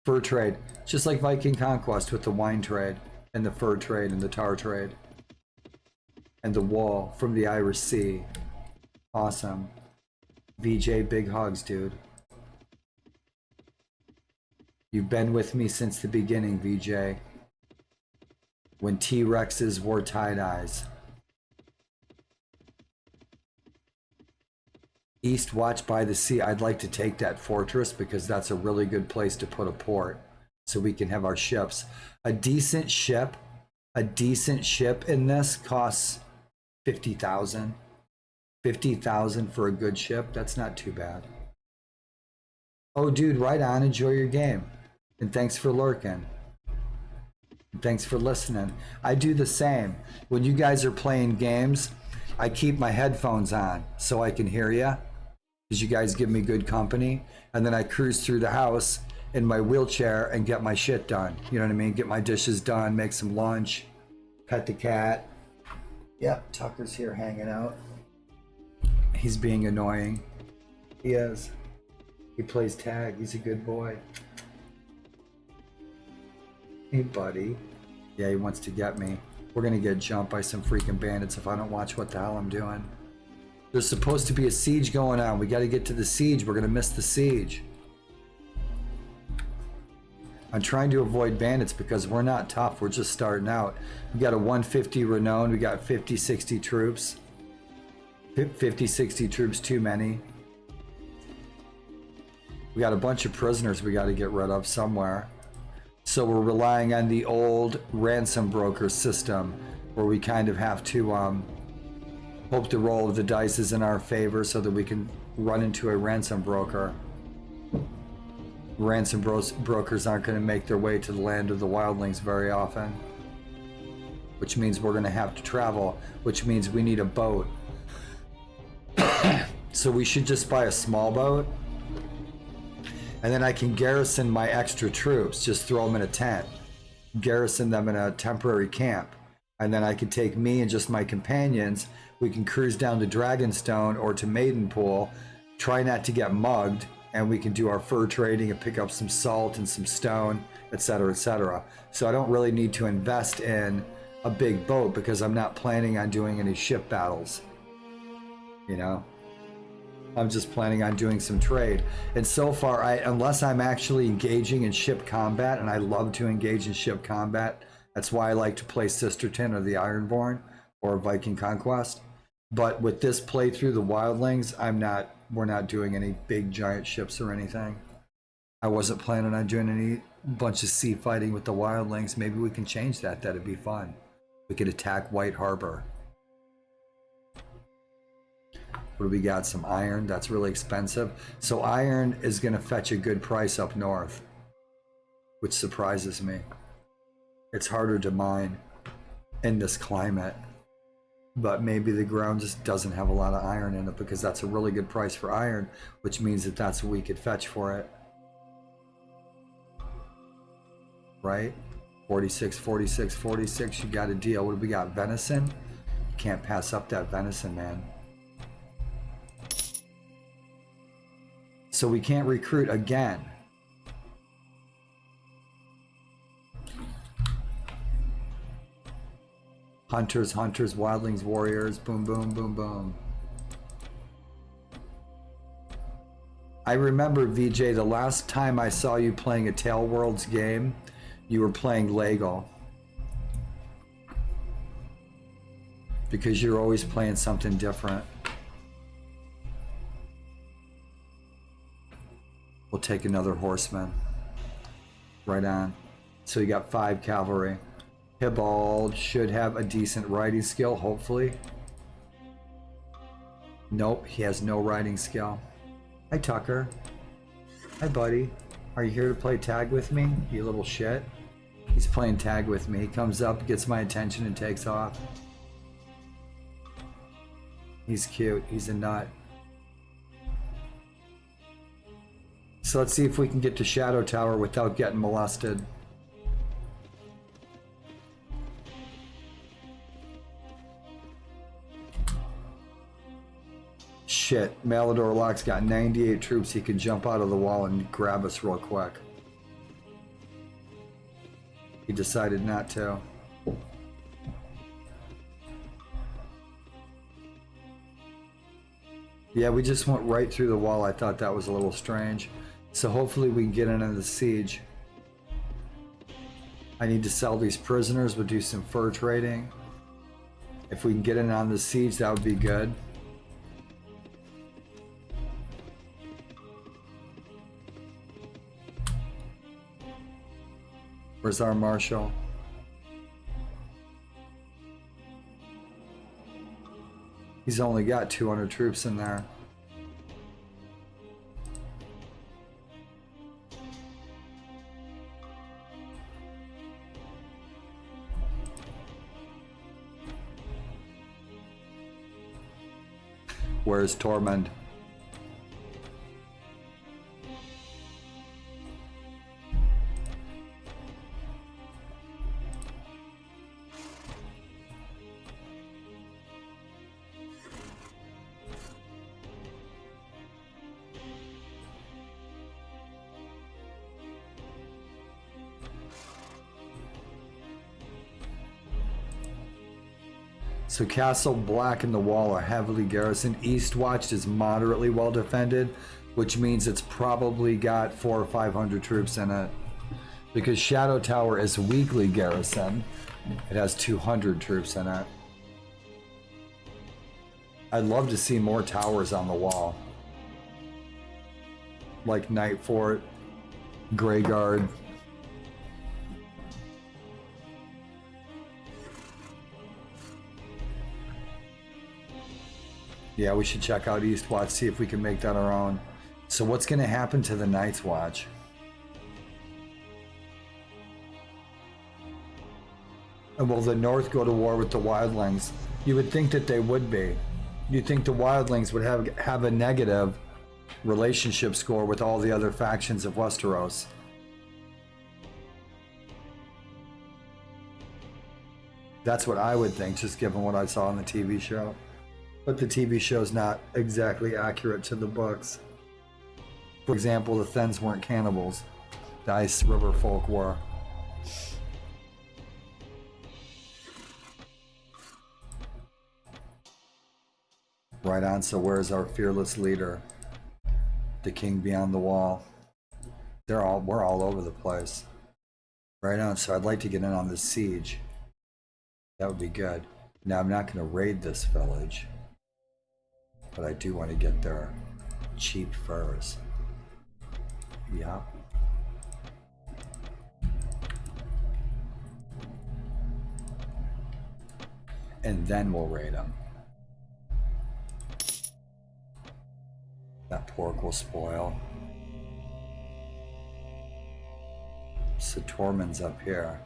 Fur trade. Just like Viking Conquest with the wine trade and the fur trade and the tar trade. And the wool from the Irish Sea. Awesome. VJ, big hugs, dude. You've been with me since the beginning, VJ. When T-Rexes wore tie-dyes. East watch by the sea. I'd like to take that fortress because that's a really good place to put a port so we can have our ships. A decent ship in this costs 50,000. 50,000 for a good ship. That's not too bad. Oh, dude, right on. Enjoy your game. And thanks for lurking. And thanks for listening. I do the same. When you guys are playing games, I keep my headphones on so I can hear you, because you guys give me good company. And then I cruise through the house in my wheelchair and get my shit done. You know what I mean? Get my dishes done, make some lunch, pet the cat. Yep, Tucker's here hanging out. He's being annoying. He is. He plays tag. He's a good boy. Hey, buddy. Yeah, he wants to get me. We're gonna get jumped by some freaking bandits if I don't watch what the hell I'm doing. There's supposed to be a siege going on. We gotta get to the siege. We're gonna miss the siege. I'm trying to avoid bandits because we're not tough. We're just starting out. We got a 150 renown. We got 50, 60 troops. 50, 60 troops too many. We got a bunch of prisoners we got to get rid of somewhere. So we're relying on the old ransom broker system where we kind of have to hope the roll of the dice is in our favor so that we can run into a ransom broker. Ransom brokers aren't going to make their way to the land of the wildlings very often, which means we're going to have to travel, which means we need a boat. So we should just buy a small boat, and then I can garrison my extra troops, just throw them in a tent, garrison them in a temporary camp, and then I can take me and just my companions. We can cruise down to Dragonstone or to Maidenpool, try not to get mugged, and we can do our fur trading and pick up some salt and some stone, etc., etc. So I don't really need to invest in a big boat because I'm not planning on doing any ship battles. You know, I'm just planning on doing some trade. And so far, unless I'm actually engaging in ship combat, and I love to engage in ship combat, that's why I like to play Sisterton or the Ironborn or Viking Conquest. But with this playthrough, the Wildlings, we're not doing any big giant ships or anything. I wasn't planning on doing any bunch of sea fighting with the Wildlings. Maybe we can change that. That'd be fun. We could attack White Harbor. What do we got? Some iron. That's really expensive. So iron is going to fetch a good price up north, which surprises me. It's harder to mine in this climate, but maybe the ground just doesn't have a lot of iron in it because that's a really good price for iron, which means that that's what we could fetch for it. Right? 46, 46, 46. You got a deal. What do we got? Venison? You can't pass up that venison, man. So we can't recruit again. Hunters, hunters, wildlings, warriors, boom, boom, boom, boom. I remember, VJ, the last time I saw you playing a Tale Worlds game, you were playing Lego. Because you're always playing something different. We'll take another horseman. Right on. So you got 5 cavalry. Hibald should have a decent riding skill, hopefully. Nope, he has no riding skill. Hi, Tucker. Hi, buddy. Are you here to play tag with me, you little shit? He's playing tag with me. He comes up, gets my attention, and takes off. He's cute. He's a nut. So let's see if we can get to Shadow Tower without getting molested. Shit, Malador Locke's got 98 troops. He can jump out of the wall and grab us real quick. He decided not to. Yeah, we just went right through the wall. I thought that was a little strange. So hopefully we can get into the siege. I need to sell these prisoners. We'll do some fur trading. If we can get in on the siege, that would be good. Where's our marshal? He's only got 200 troops in there. Where's Tormund? So Castle Black and the Wall are heavily garrisoned. Eastwatch is moderately well defended, which means it's probably got 400 or 500 troops in it. Because Shadow Tower is weakly garrisoned. It has 200 troops in it. I'd love to see more towers on the wall. Like Night Fort, Grey Guard. Yeah, we should check out Eastwatch, see if we can make that our own. So what's going to happen to the Night's Watch? And will the North go to war with the Wildlings? You would think that they would be. You'd think the Wildlings would have a negative relationship score with all the other factions of Westeros. That's what I would think, just given what I saw on the TV show. But the TV show's not exactly accurate to the books. For example, the Thenns weren't cannibals. The Ice River folk were. Right on, so where's our fearless leader? The King Beyond the Wall. We're all over the place. Right on, so I'd like to get in on this siege. That would be good. Now I'm not gonna raid this village, but I do want to get their cheap furs. Yeah. And then we'll raid them. That pork will spoil. So Tormund's up here.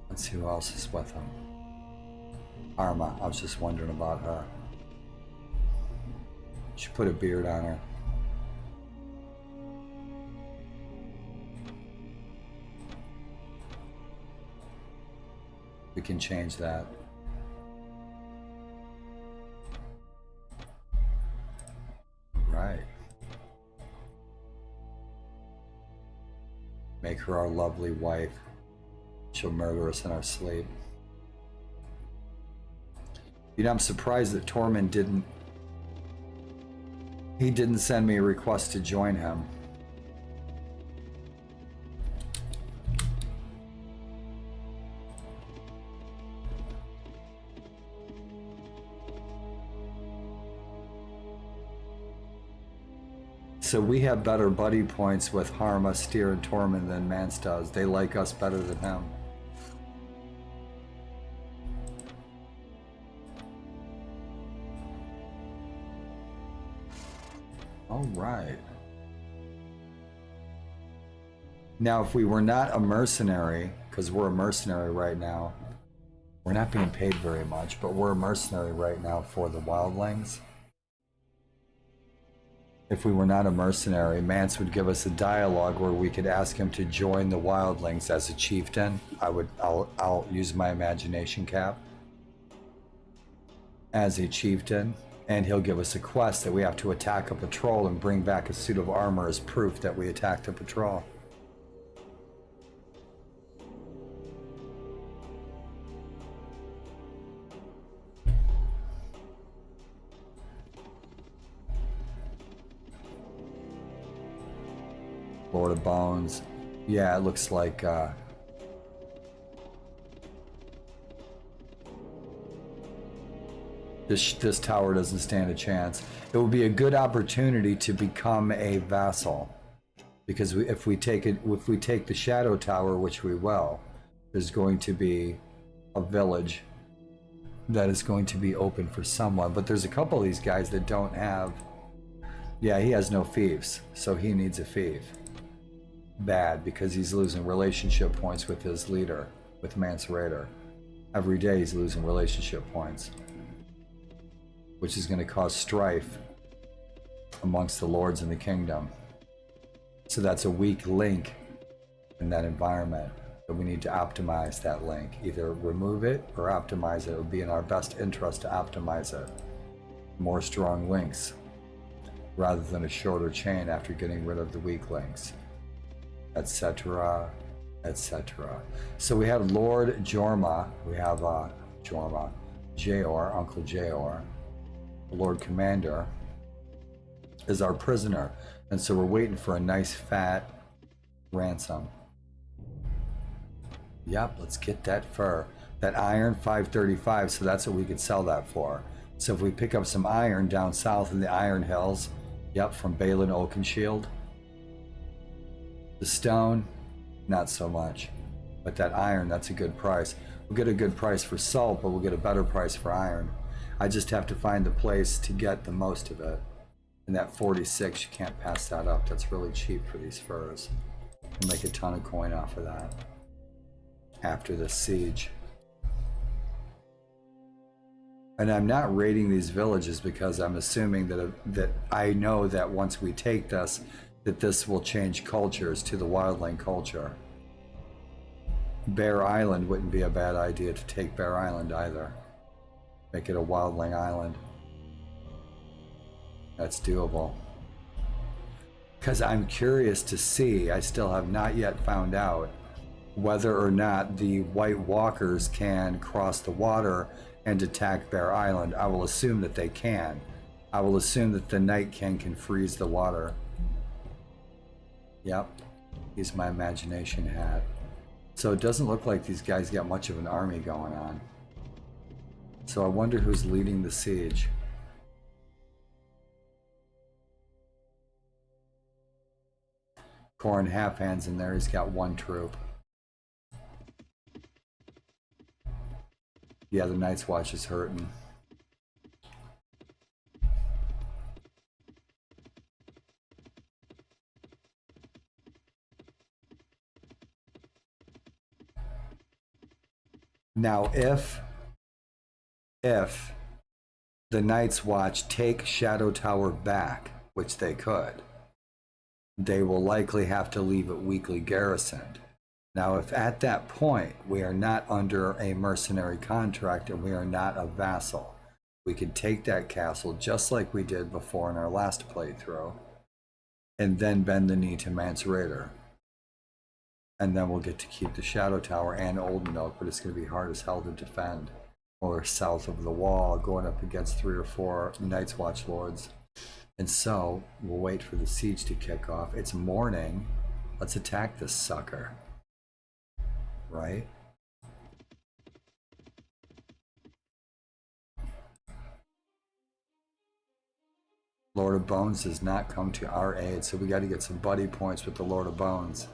Let's see who else is with him. Arma, I was just wondering about her. She put a beard on her. We can change that. Right. Make her our lovely wife. She'll murder us in our sleep. You know, I'm surprised that Tormund didn't send me a request to join him. So we have better buddy points with Harma, Styr, and Tormund than Mance does. They like us better than him. All right. Now, if we were not a mercenary, because we're a mercenary right now, we're not being paid very much, but we're a mercenary right now for the Wildlings. If we were not a mercenary, Mance would give us a dialogue where we could ask him to join the Wildlings as a chieftain. I'll use my imagination cap. As a chieftain. And he'll give us a quest that we have to attack a patrol and bring back a suit of armor as proof that we attacked a patrol. Lord of Bones. Yeah, it looks like this tower doesn't stand a chance. It will be a good opportunity to become a vassal, because if we take the Shadow Tower, which we will, there's going to be a village that is going to be open for someone. But there's a couple of these guys that don't have. Yeah, he has no fiefs, so he needs a fief. Bad, because he's losing relationship points with his leader, with Mance Raider. Every day he's losing relationship points, which is going to cause strife amongst the lords in the kingdom. So that's a weak link in that environment. But we need to optimize that link. Either remove it or optimize it. It would be in our best interest to optimize it. More strong links, rather than a shorter chain after getting rid of the weak links, etc., etc. So we have Lord Jorma, we have Jorma, Jaor, Uncle Jaor, Lord Commander is our prisoner, and so we're waiting for a nice fat ransom. Yep, let's get that fur. That iron, 535, so that's what we could sell that for. So if we pick up some iron down south in the Iron Hills, yep, from Balin Oakenshield. The stone, not so much. But that iron, that's a good price. We'll get a good price for salt, but we'll get a better price for iron. I just have to find the place to get the most of it. And that 46, you can't pass that up. That's really cheap for these furs. We'll make a ton of coin off of that after this siege. And I'm not raiding these villages because I'm assuming that I know that once we take this, that this will change cultures to the wildling culture. Bear Island wouldn't be a bad idea to take Bear Island either. Make it a wildling island. That's doable. Because I'm curious to see, I still have not yet found out whether or not the White Walkers can cross the water and attack Bear Island. I will assume that they can. I will assume that the Night King can freeze the water. Yep, use my imagination hat. So it doesn't look like these guys got much of an army going on. So I wonder who's leading the siege. Corn Halfhand's in there, he's got one troop. Yeah, the Night's Watch is hurting. Now, if the Night's Watch take Shadow Tower back, which they could, they will likely have to leave it weakly garrisoned. Now, if at that point we are not under a mercenary contract and we are not a vassal, we can take that castle just like we did before in our last playthrough, and then bend the knee to Mance Raider. And then we'll get to keep the Shadow Tower and Olden Oak, but it's going to be hard as hell to defend. Or south of the wall, going up against 3 or 4 Night's Watch Lords. And so, we'll wait for the siege to kick off. It's morning. Let's attack this sucker. Right? Lord of Bones does not come to our aid, so we got to get some buddy points with the Lord of Bones.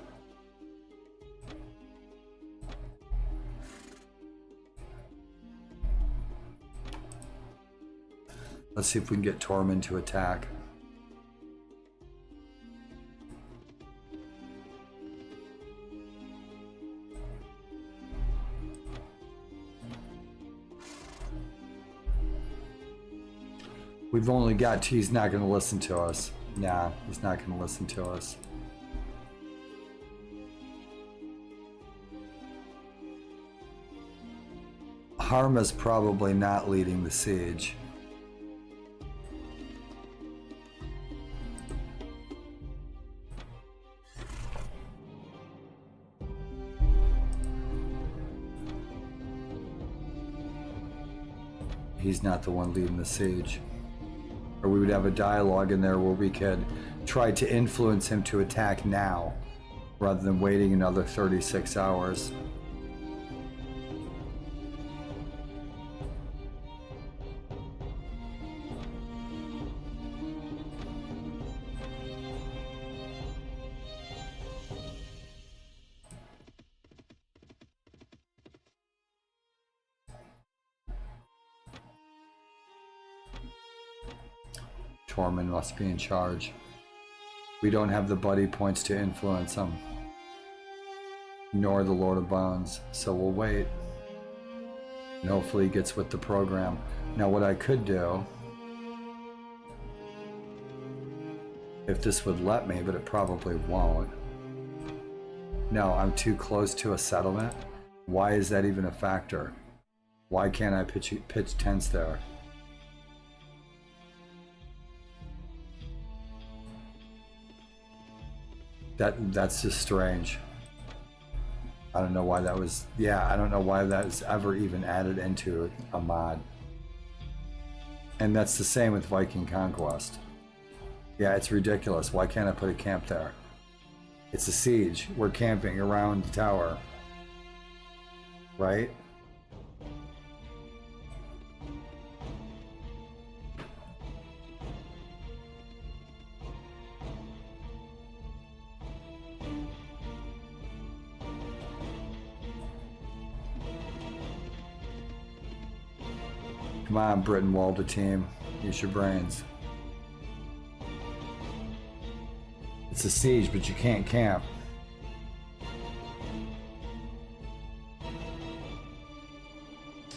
Let's see if we can get Tormund to attack. We've only got, he's not going to listen to us. Nah, he's not going to listen to us. Harma's probably not leading the siege. He's not the one leading the siege. Or we would have a dialogue in there where we could try to influence him to attack now, rather than waiting another 36 hours. Tormund must be in charge. We don't have the buddy points to influence him, nor the Lord of Bones, so we'll wait. And hopefully he gets with the program. Now what I could do, if this would let me, but it probably won't. No, I'm too close to a settlement. Why is that even a factor? Why can't I pitch tents there? That's just strange. I don't know why that was, yeah, I don't know why that was ever even added into a mod. And that's the same with Viking Conquest. Yeah, it's ridiculous. Why can't I put a camp there? It's a siege. We're camping around the tower. Right? Come on, Britain Walder team. Use your brains. It's a siege, but you can't camp.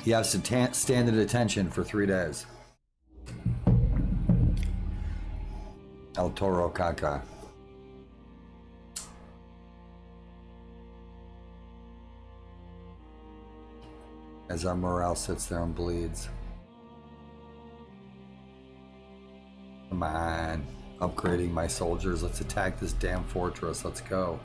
You have to stand at attention for 3 days. El Toro Caca. As our morale sits there and bleeds. Come on, upgrading my soldiers. Let's attack this damn fortress. Let's go.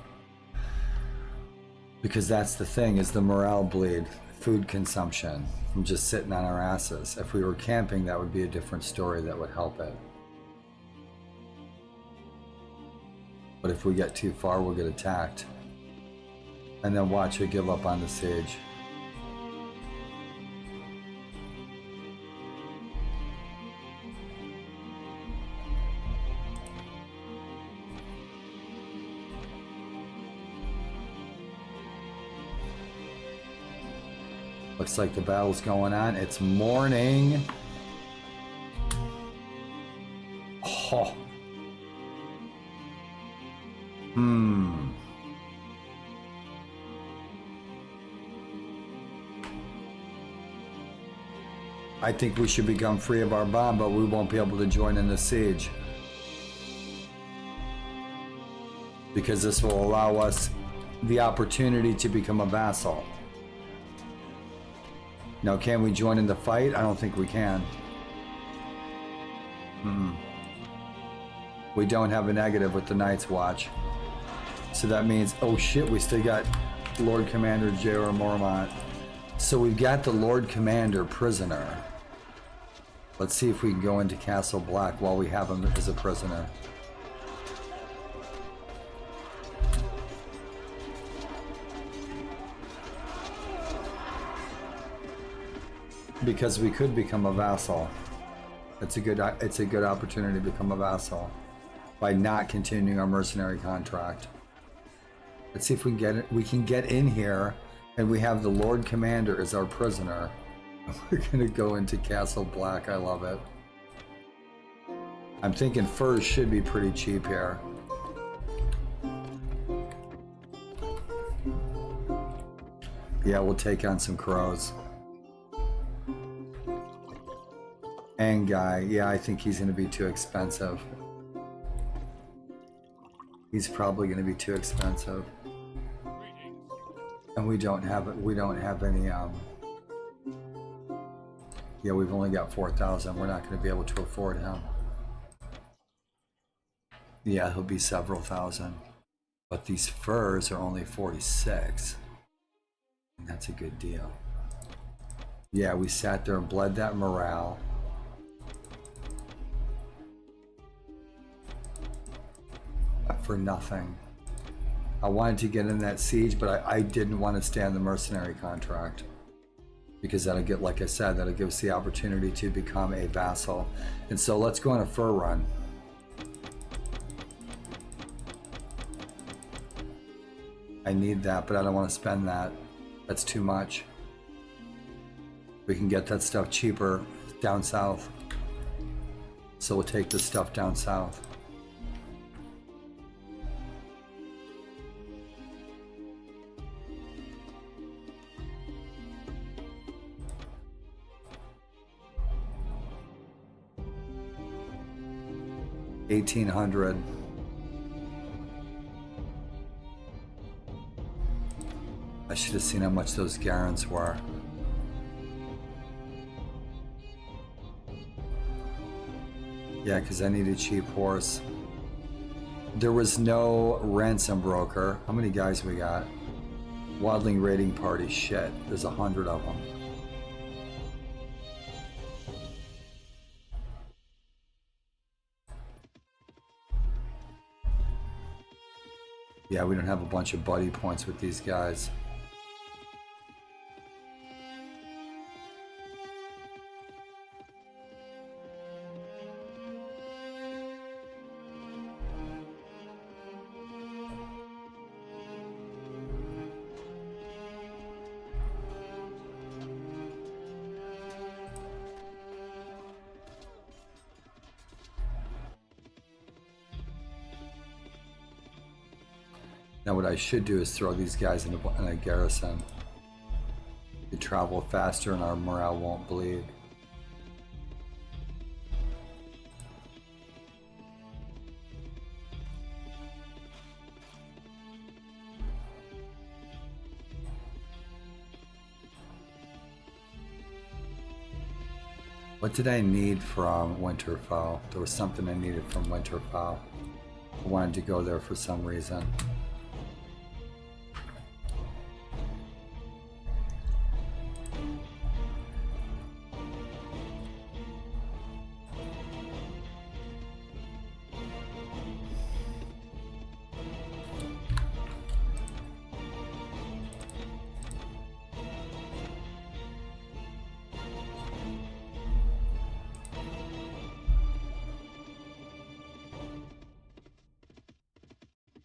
Because that's the thing, is the morale bleed, food consumption from just sitting on our asses. If we were camping, that would be a different story that would help it. But if we get too far, we'll get attacked. And then watch it give up on the siege. Looks like the battle's going on. It's morning. Oh. I think we should become free of our bomb, but we won't be able to join in the siege. Because this will allow us the opportunity to become a vassal. Now, can we join in the fight? I don't think we can. We don't have a negative with the Night's Watch. So that means, oh shit, we still got Lord Commander J.R. Mormont. So we've got the Lord Commander prisoner. Let's see if we can go into Castle Black while we have him as a prisoner. Because we could become a vassal. It's a good opportunity to become a vassal by not continuing our mercenary contract. Let's see if we can get it. We can get in here, and we have the Lord Commander as our prisoner. We're gonna go into Castle Black. I love it. I'm thinking furs should be pretty cheap here. Yeah, we'll take on some crows. And guy, yeah, I think he's gonna be too expensive. He's probably gonna be too expensive. And we don't have any, yeah, we've only got 4,000. We're not gonna be able to afford him. Yeah, he'll be several thousand. But these furs are only 46. And that's a good deal. Yeah, we sat there and bled that morale. for nothing. I wanted to get in that siege, but I didn't want to stay on the mercenary contract. Because that'll get, like I said, that'll give us the opportunity to become a vassal. And so let's go on a fur run. I need that, but I don't want to spend that. That's too much. We can get that stuff cheaper down south. So we'll take this stuff down south. $1,800. I should have seen how much those garants were. Yeah, because I need a cheap horse. There was no ransom broker. How many guys we got? Wildling raiding party. Shit, there's 100 of them. Yeah, we don't have a bunch of buddy points with these guys. Now what I should do is throw these guys in a garrison. They travel faster and our morale won't bleed. What did I need from Winterfell? There was something I needed from Winterfell. I wanted to go there for some reason.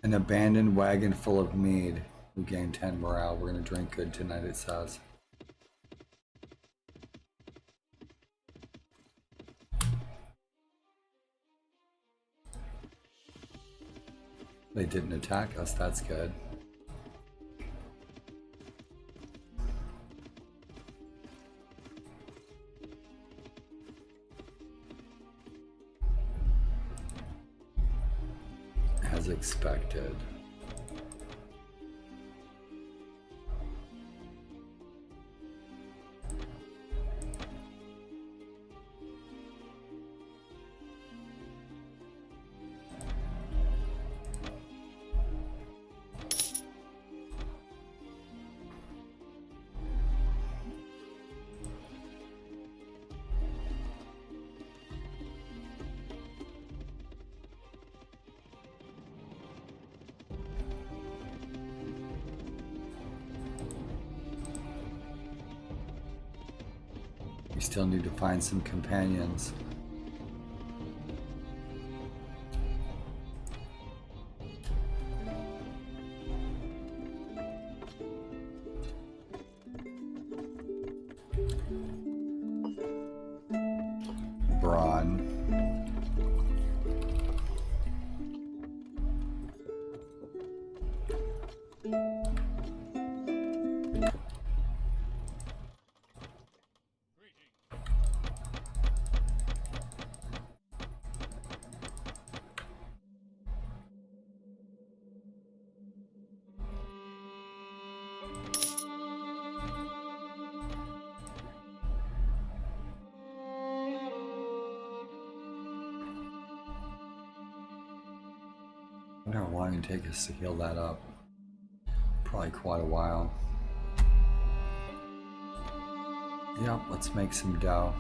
An abandoned wagon full of mead. We gain 10 morale. We're gonna drink good tonight, it says. They didn't attack us, that's good. As expected. We still need to find some companions. Brawn. I wonder how long it take us to heal that up. Probably quite a while. Yep, let's make some dough.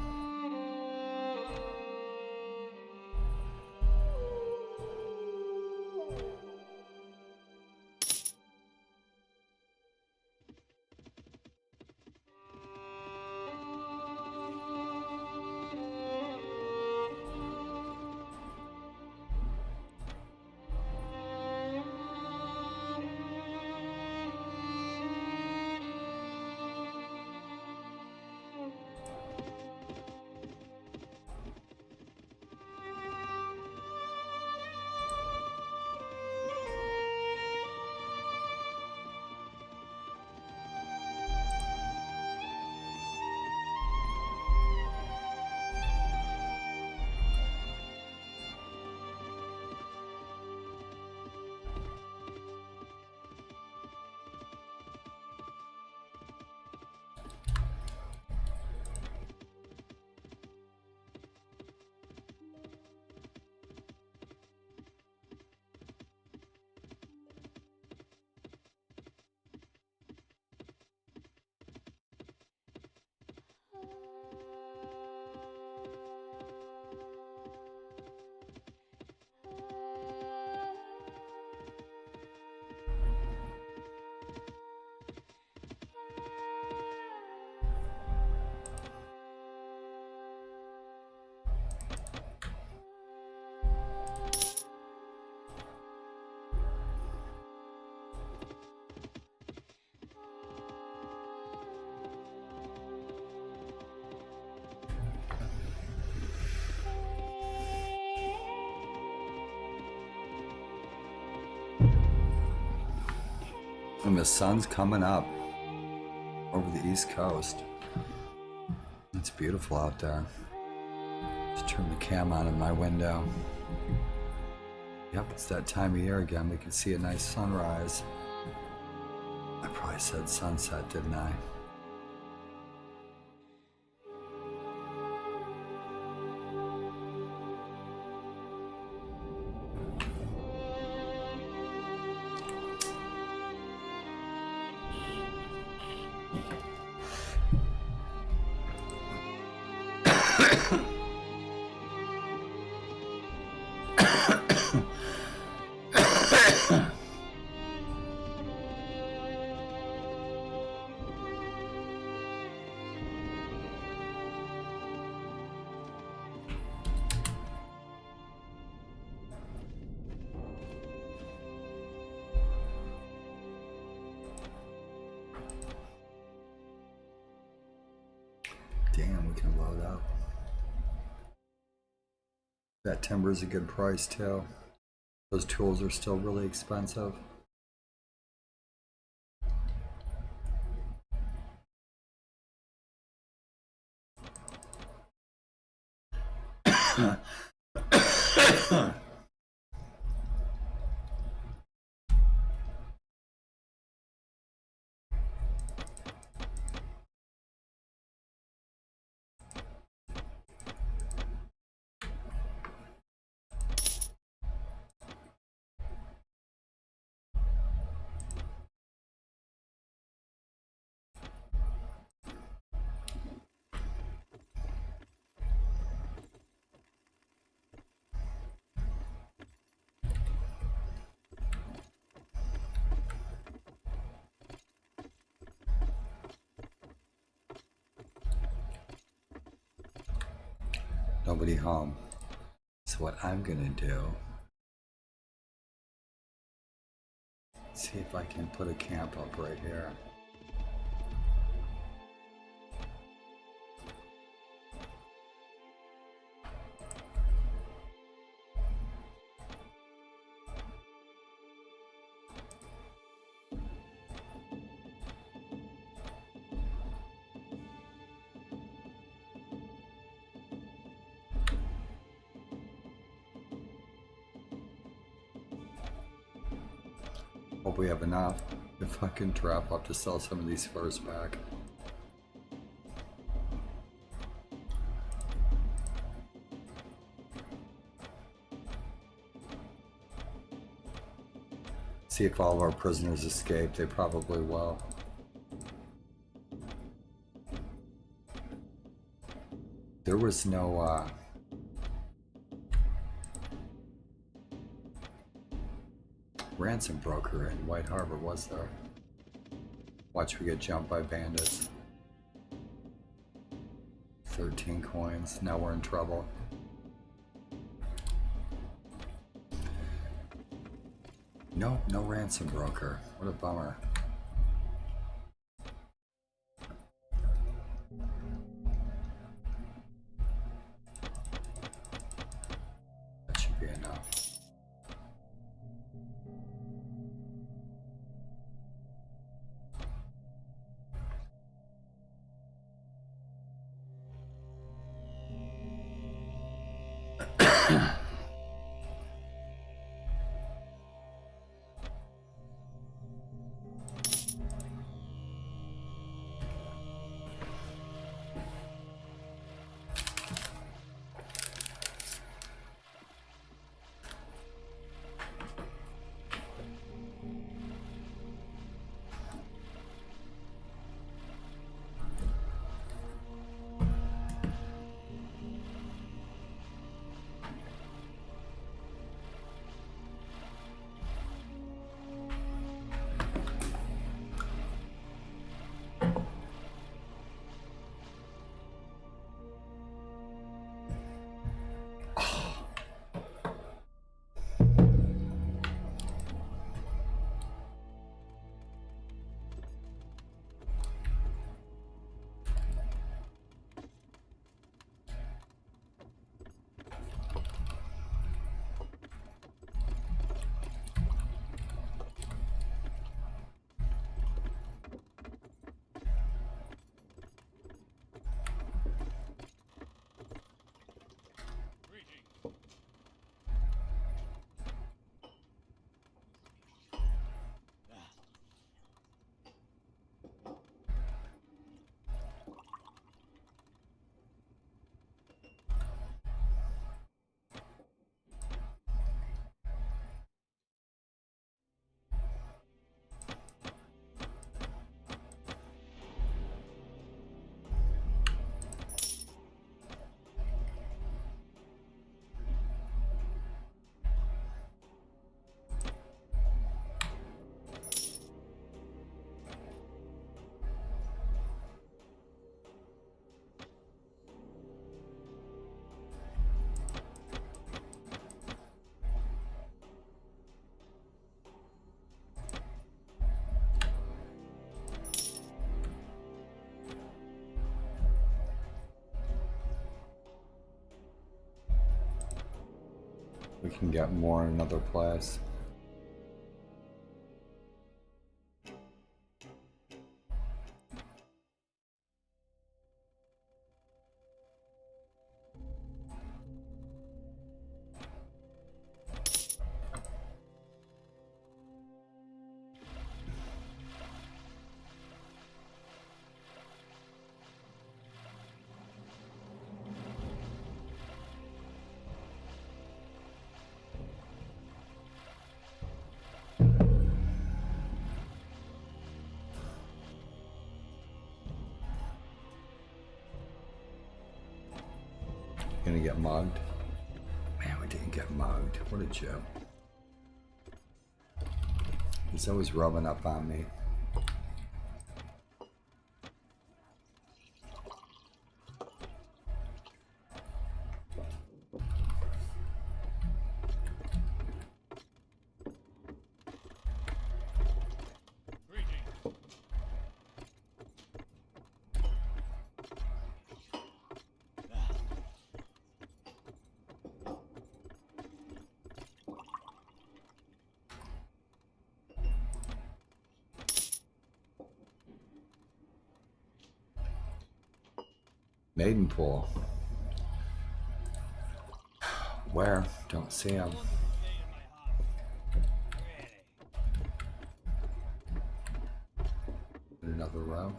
And the sun's coming up over the East Coast. It's beautiful out there. Just turn the cam on in my window. Yep, it's that time of year again. We can see a nice sunrise. I probably said sunset, didn't I? Damn, we can load up. That timber is a good price too. Those tools are still really expensive. Nobody home. So what I'm gonna do, see if I can put a camp up right here. Hope we have enough to fucking drop up to sell some of these furs back. See if all of our prisoners escape. They probably will. There was no ransom broker in White Harbor, was there? Watch we get jumped by bandits. 13 coins. Now we're in trouble. No, no ransom broker. What a bummer. That should be enough. can get more in another place. Gonna get mugged. Man, we didn't get mugged. What a joke. He's always rubbing up on me. Maiden pool. Where? Don't see him. Another row.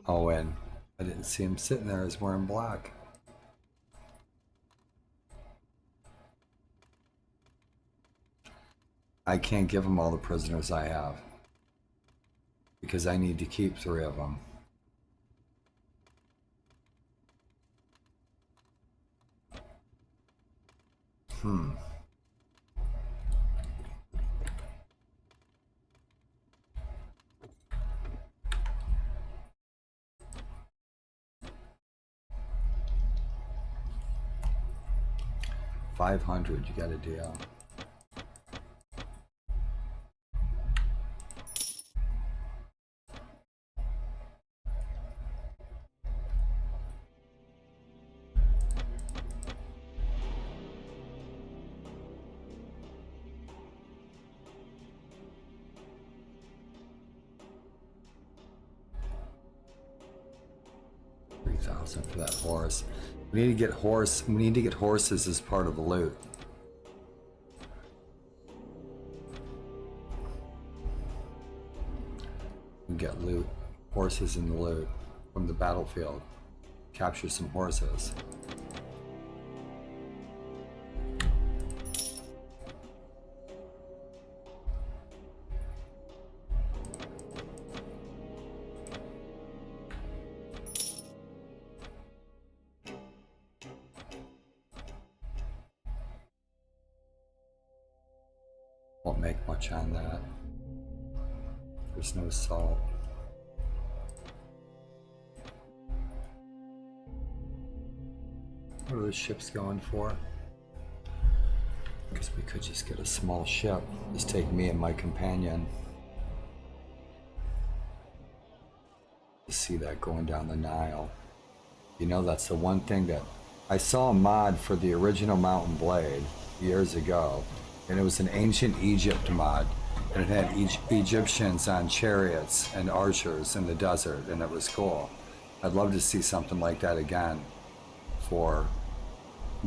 Oh, and I didn't see him sitting there. He's wearing black. I can't give him all the prisoners I have because I need to keep 3 of them. $500, you got a deal. $3,000 for that horse. We need to get horses as part of the loot. We get loot, horses in the loot from the battlefield. Capture some horses. Won't make much on that. There's no salt. What are the ships going for? Because we could just get a small ship. Just take me and my companion. To see that going down the Nile. You know, that's the one thing that I saw a mod for the original Mountain Blade years ago, and it was an ancient Egypt mod, and it had Egyptians on chariots and archers in the desert, and it was cool. I'd love to see something like that again for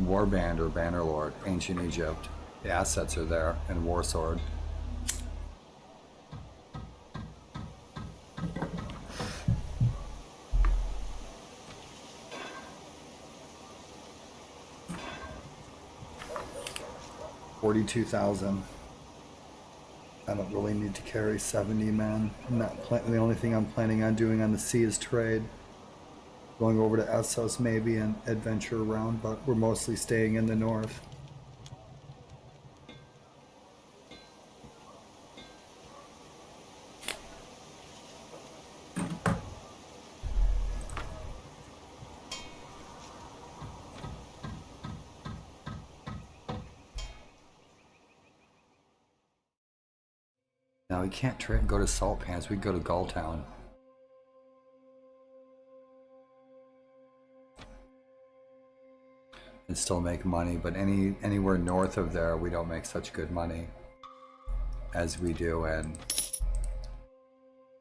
Warband or Bannerlord, ancient Egypt. The assets are there, and Warsword. $42,000. I don't really need to carry 70 men. The only thing I'm planning on doing on the sea is trade. Going over to Essos maybe and adventure around, but we're mostly staying in the north. No, we can't go to Salt Pans. We go to Gulltown. And still make money, but anywhere north of there, we don't make such good money as we do in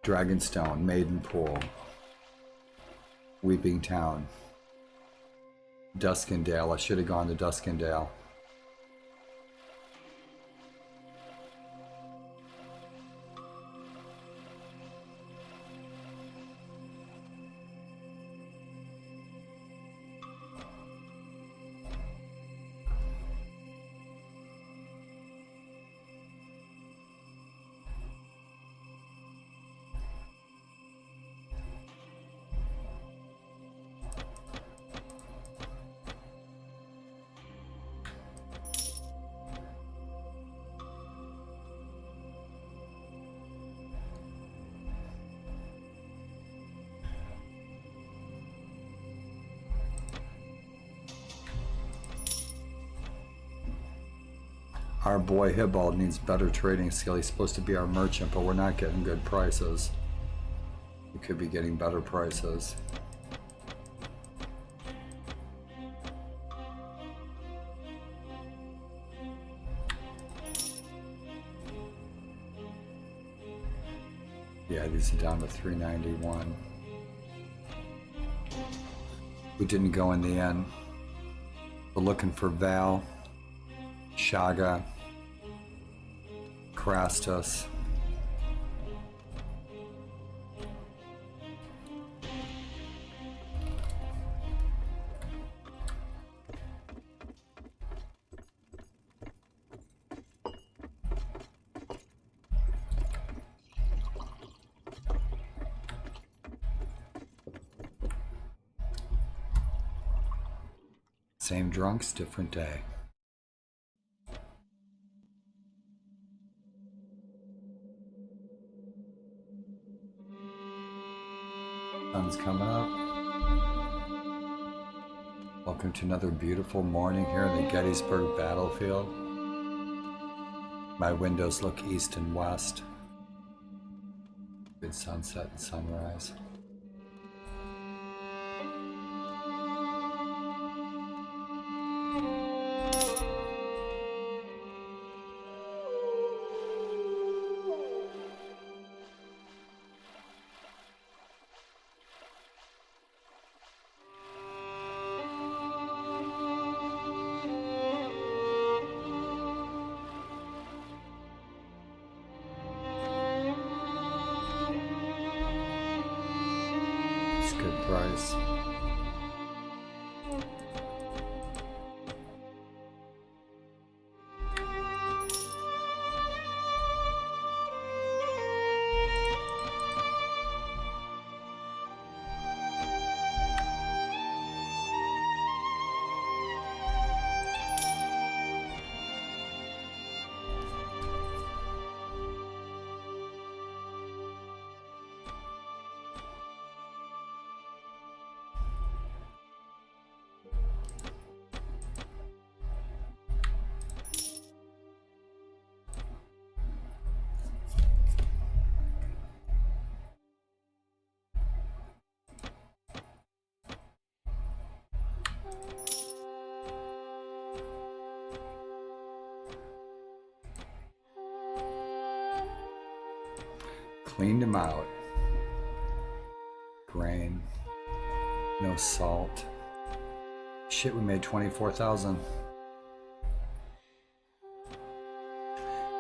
Dragonstone, Maidenpool, Weeping Town, Duskendale. I should have gone to Duskendale. Our boy Hibald needs better trading skill. He's supposed to be our merchant, but we're not getting good prices. We could be getting better prices. Yeah, these are down to 391. We didn't go in the end. We're looking for Val, Shaga, Krastus. Same drunks, different day. Sun's coming up. Welcome to another beautiful morning here in the Gettysburg battlefield. My windows look east and west. Good sunset and sunrise. Good price. Cleaned them out. Grain. No salt. Shit, we made 24,000.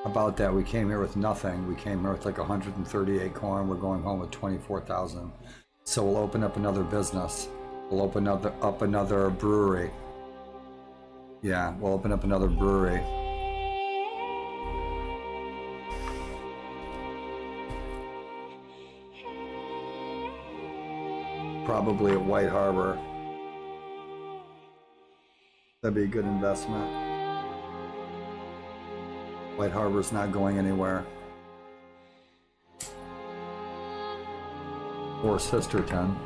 About that, we came here with nothing. We came here with like 138 corn. We're going home with 24,000. So we'll open up another business. We'll open up another brewery. Yeah, we'll open up another brewery. Probably at White Harbor. That'd be a good investment. White Harbor's not going anywhere. Or Sisterton.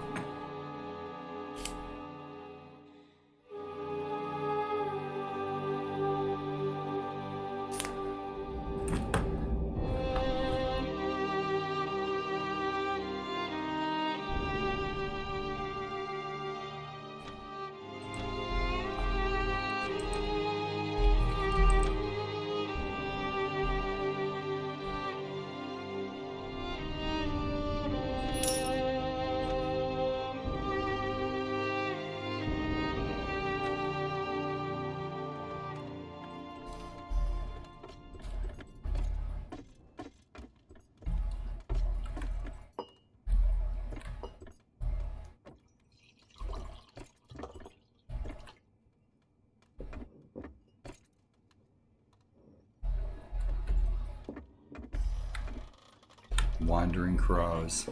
Wandering crows.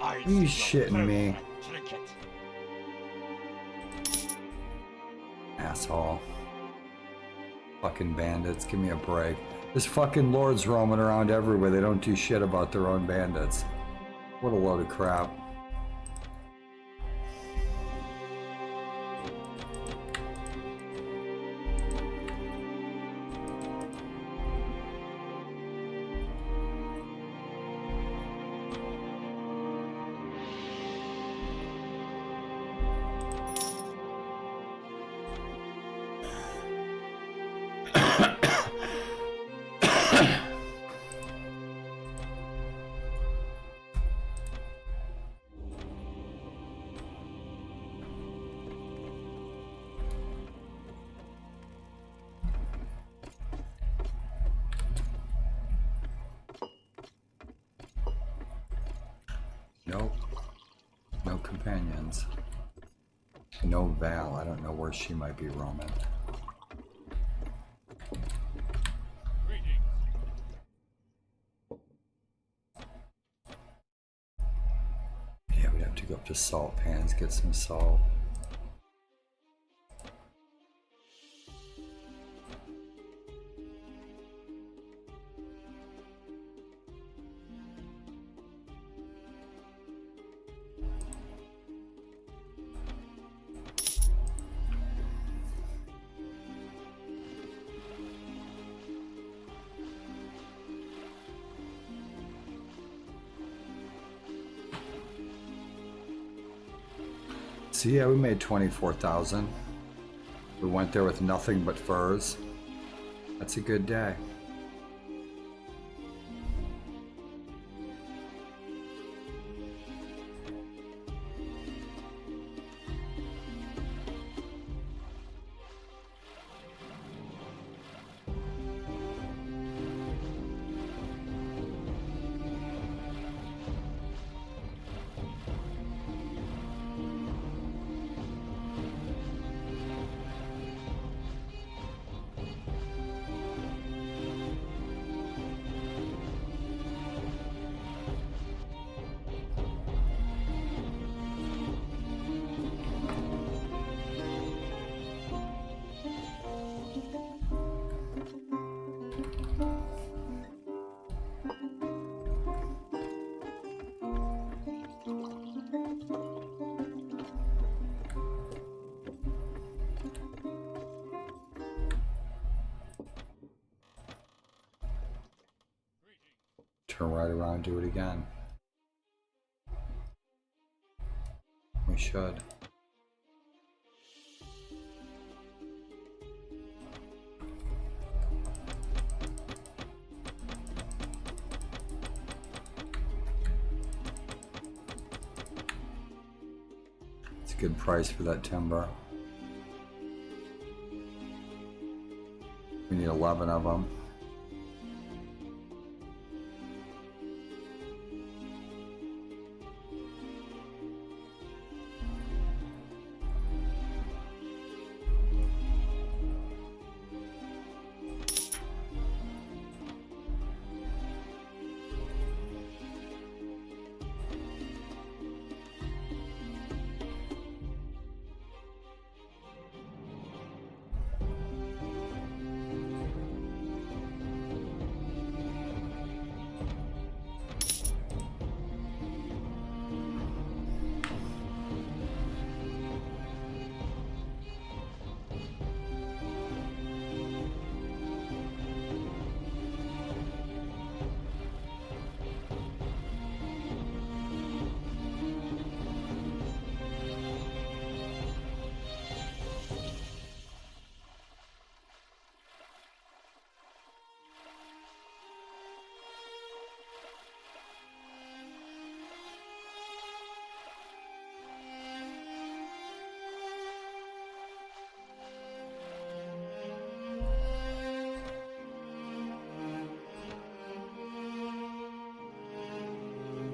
Are you shitting me? Asshole. Fucking bandits, give me a break. There's fucking lords roaming around everywhere. They don't do shit about their own bandits. What a load of crap. Nope. No companions. No Val. I don't know where she might be roaming. Yeah, we'd have to go up to salt pans, get some salt. So yeah, we made 24,000. We went there with nothing but furs. That's a good day. Turn right around, do it again. We should. It's a good price for that timber. We need 11 of them.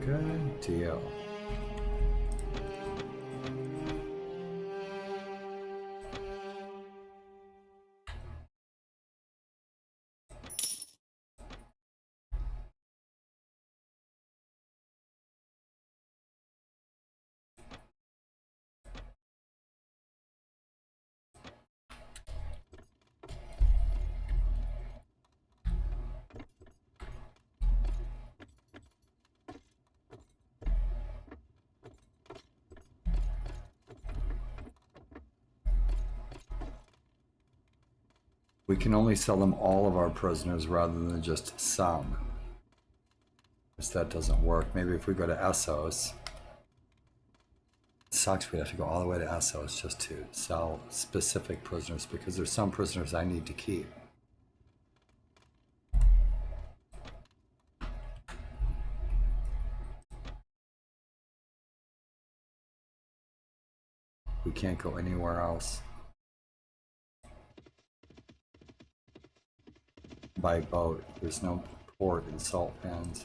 Good deal. We can only sell them all of our prisoners rather than just some. Because that doesn't work. Maybe if we go to Essos. It sucks we'd have to go all the way to Essos just to sell specific prisoners because there's some prisoners I need to keep. We can't go anywhere else. By boat. There's no port in Salt Pans.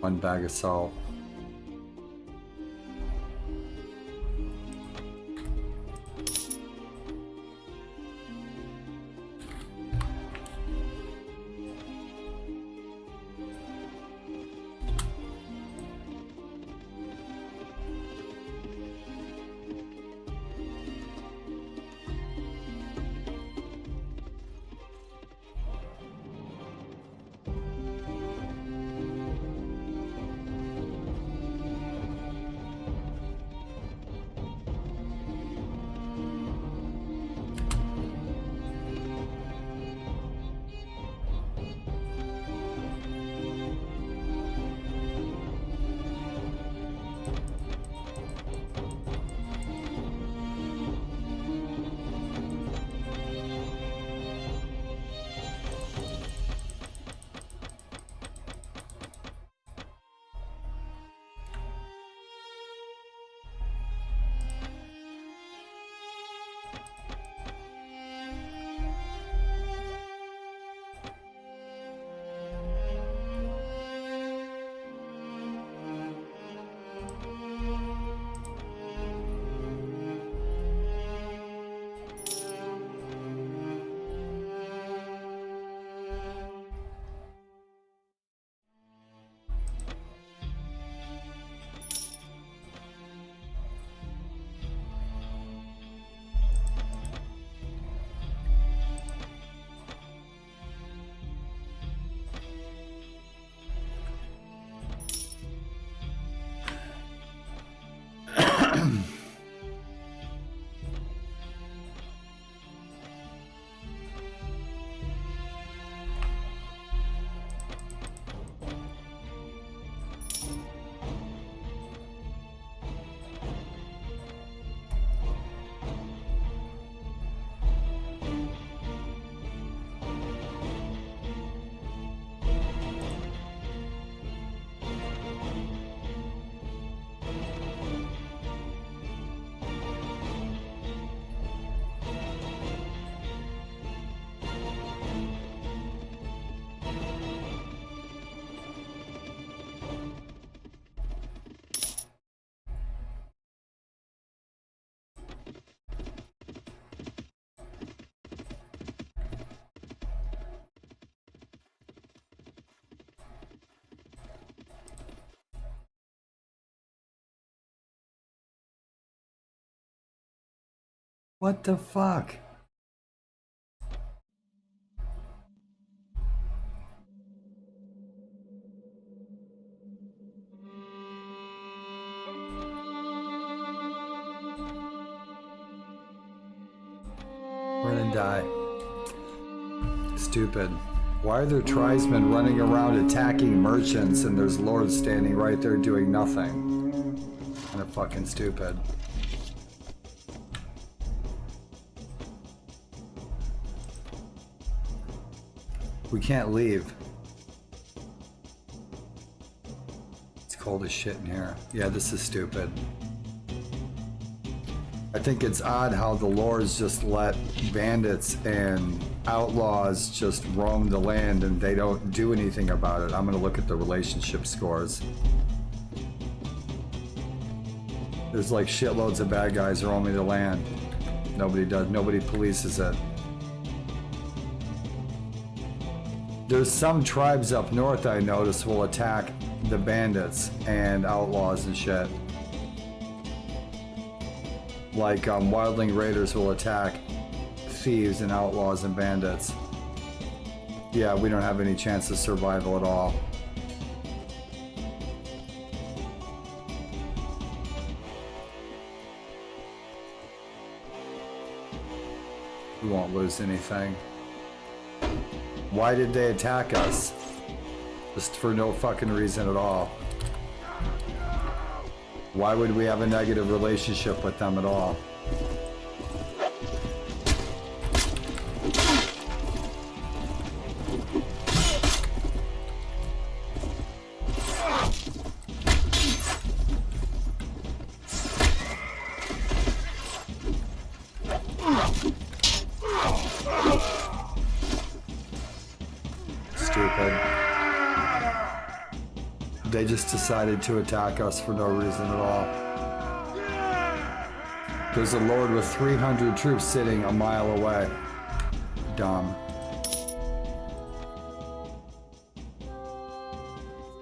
One bag of salt. What the fuck? We're gonna die. Stupid. Why are there tribesmen running around attacking merchants and there's lords standing right there doing nothing? Kind of fucking stupid. We can't leave. It's cold as shit in here. Yeah, this is stupid. I think it's odd how the lords just let bandits and outlaws just roam the land and they don't do anything about it. I'm gonna look at the relationship scores. There's like shitloads of bad guys roaming the land. Nobody polices it. There's some tribes up north I notice will attack the bandits and outlaws and shit. Like wildling raiders will attack thieves and outlaws and bandits. Yeah, we don't have any chance of survival at all. We won't lose anything. Why did they attack us? Just for no fucking reason at all. Why would we have a negative relationship with them at all? They just decided to attack us for no reason at all. There's a lord with 300 troops sitting a mile away. Dumb.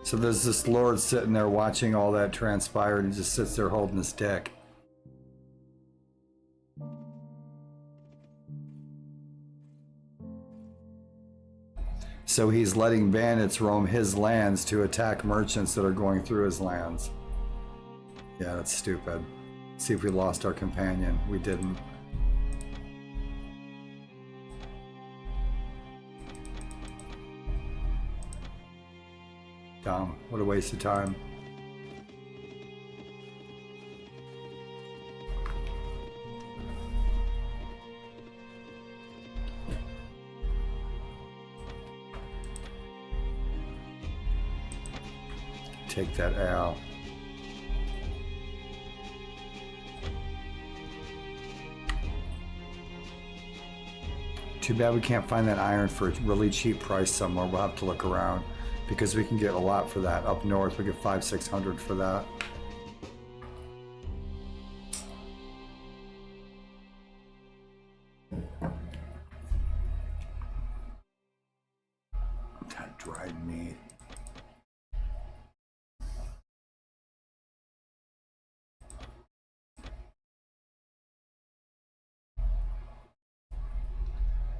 So there's this lord sitting there watching all that transpire and he just sits there holding his dick. So he's letting bandits roam his lands to attack merchants that are going through his lands. Yeah, that's stupid. See if we lost our companion. We didn't. Dumb. What a waste of time. Take that out. Too bad we can't find that iron for a really cheap price somewhere. We'll have to look around because we can get a lot for that. Up north, we get 500-600 for that. That dried meat.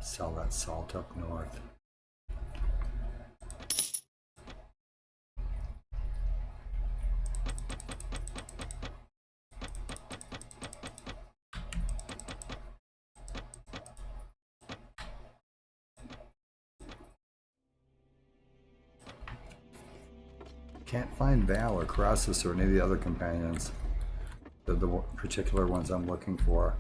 Sell that salt up north. Can't find Val or Crassus or any of the other companions. They're the particular ones I'm looking for.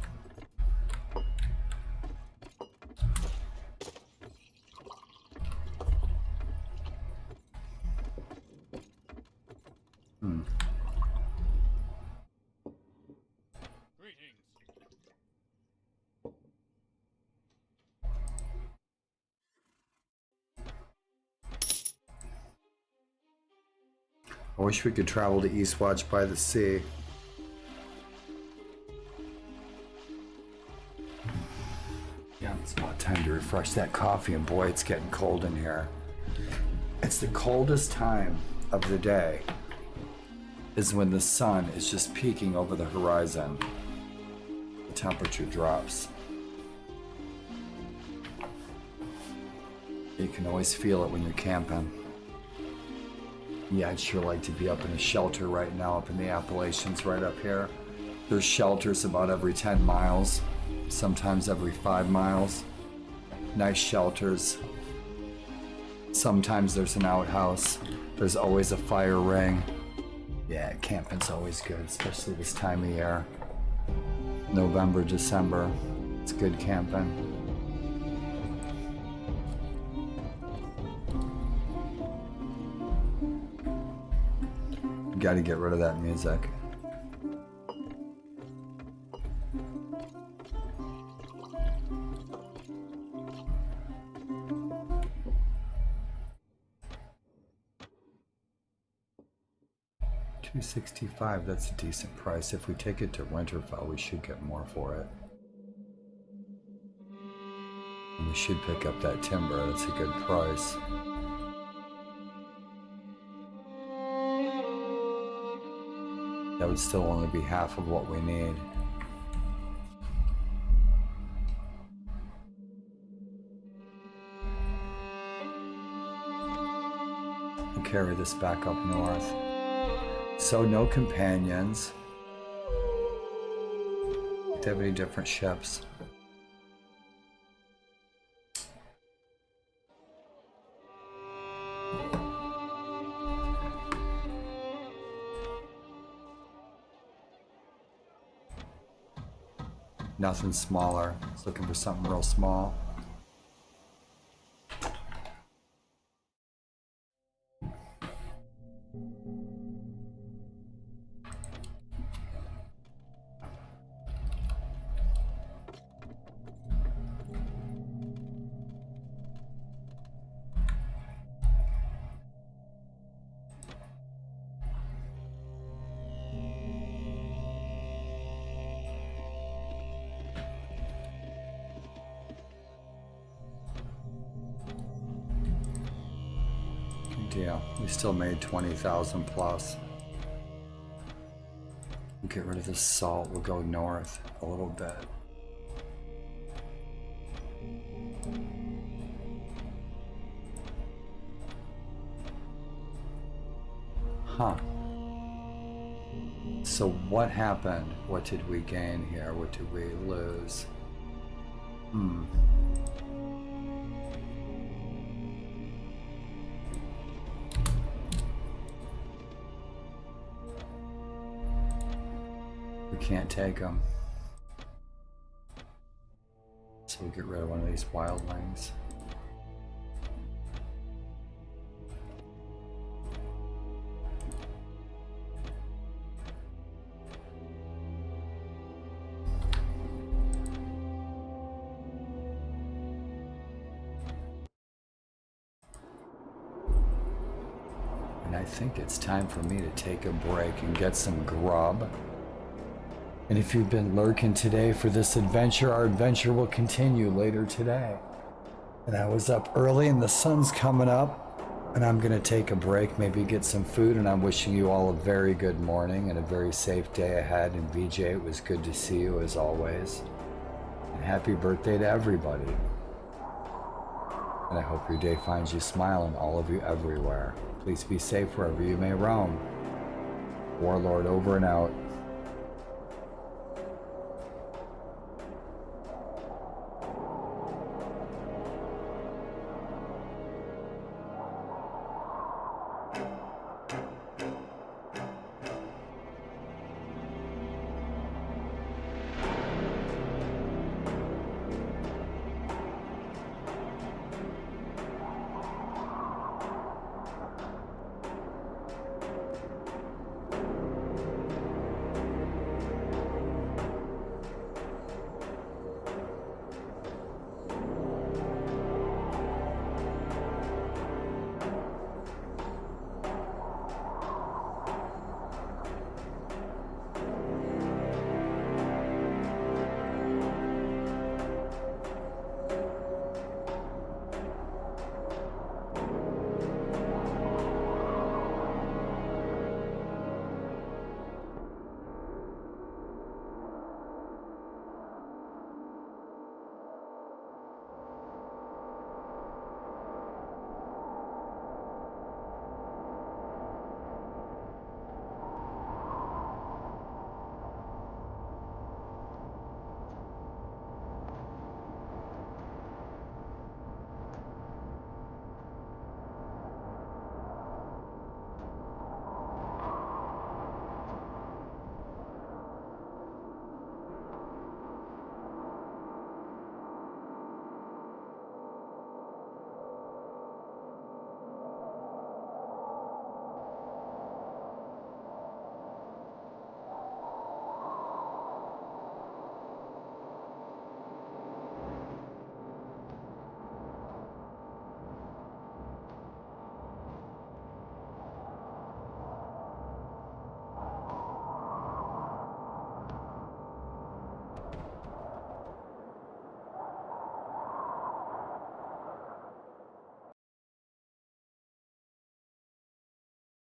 I wish we could travel to Eastwatch by the sea. Yeah, it's about time to refresh that coffee, and boy, it's getting cold in here. It's the coldest time of the day is when the sun is just peeking over the horizon. The temperature drops. You can always feel it when you're camping. Yeah, I'd sure like to be up in a shelter right now, up in the Appalachians right up here. There's shelters about every 10 miles, sometimes every 5 miles. Nice shelters. Sometimes there's an outhouse. There's always a fire ring. Yeah, camping's always good, especially this time of year. November, December. It's good camping. Got to get rid of that music. $265, that's a decent price. If we take it to Winterfell, we should get more for it. And we should pick up that timber, that's a good price. That would still only be half of what we need. We'll carry this back up north. So no companions. Do they have any different ships? Nothing smaller. Just looking for something real small. Yeah, we still made 20,000 plus. We'll get rid of this salt. We'll go north a little bit. Huh. So what happened? What did we gain here? What did we lose? Can't take them. So we'll get rid of one of these wildlings. And I think it's time for me to take a break and get some grub. And if you've been lurking today for this adventure, our adventure will continue later today. And I was up early and the sun's coming up and I'm gonna take a break, maybe get some food, and I'm wishing you all a very good morning and a very safe day ahead. And VJ, it was good to see you as always. And happy birthday to everybody. And I hope your day finds you smiling, all of you everywhere. Please be safe wherever you may roam. Warlord over and out.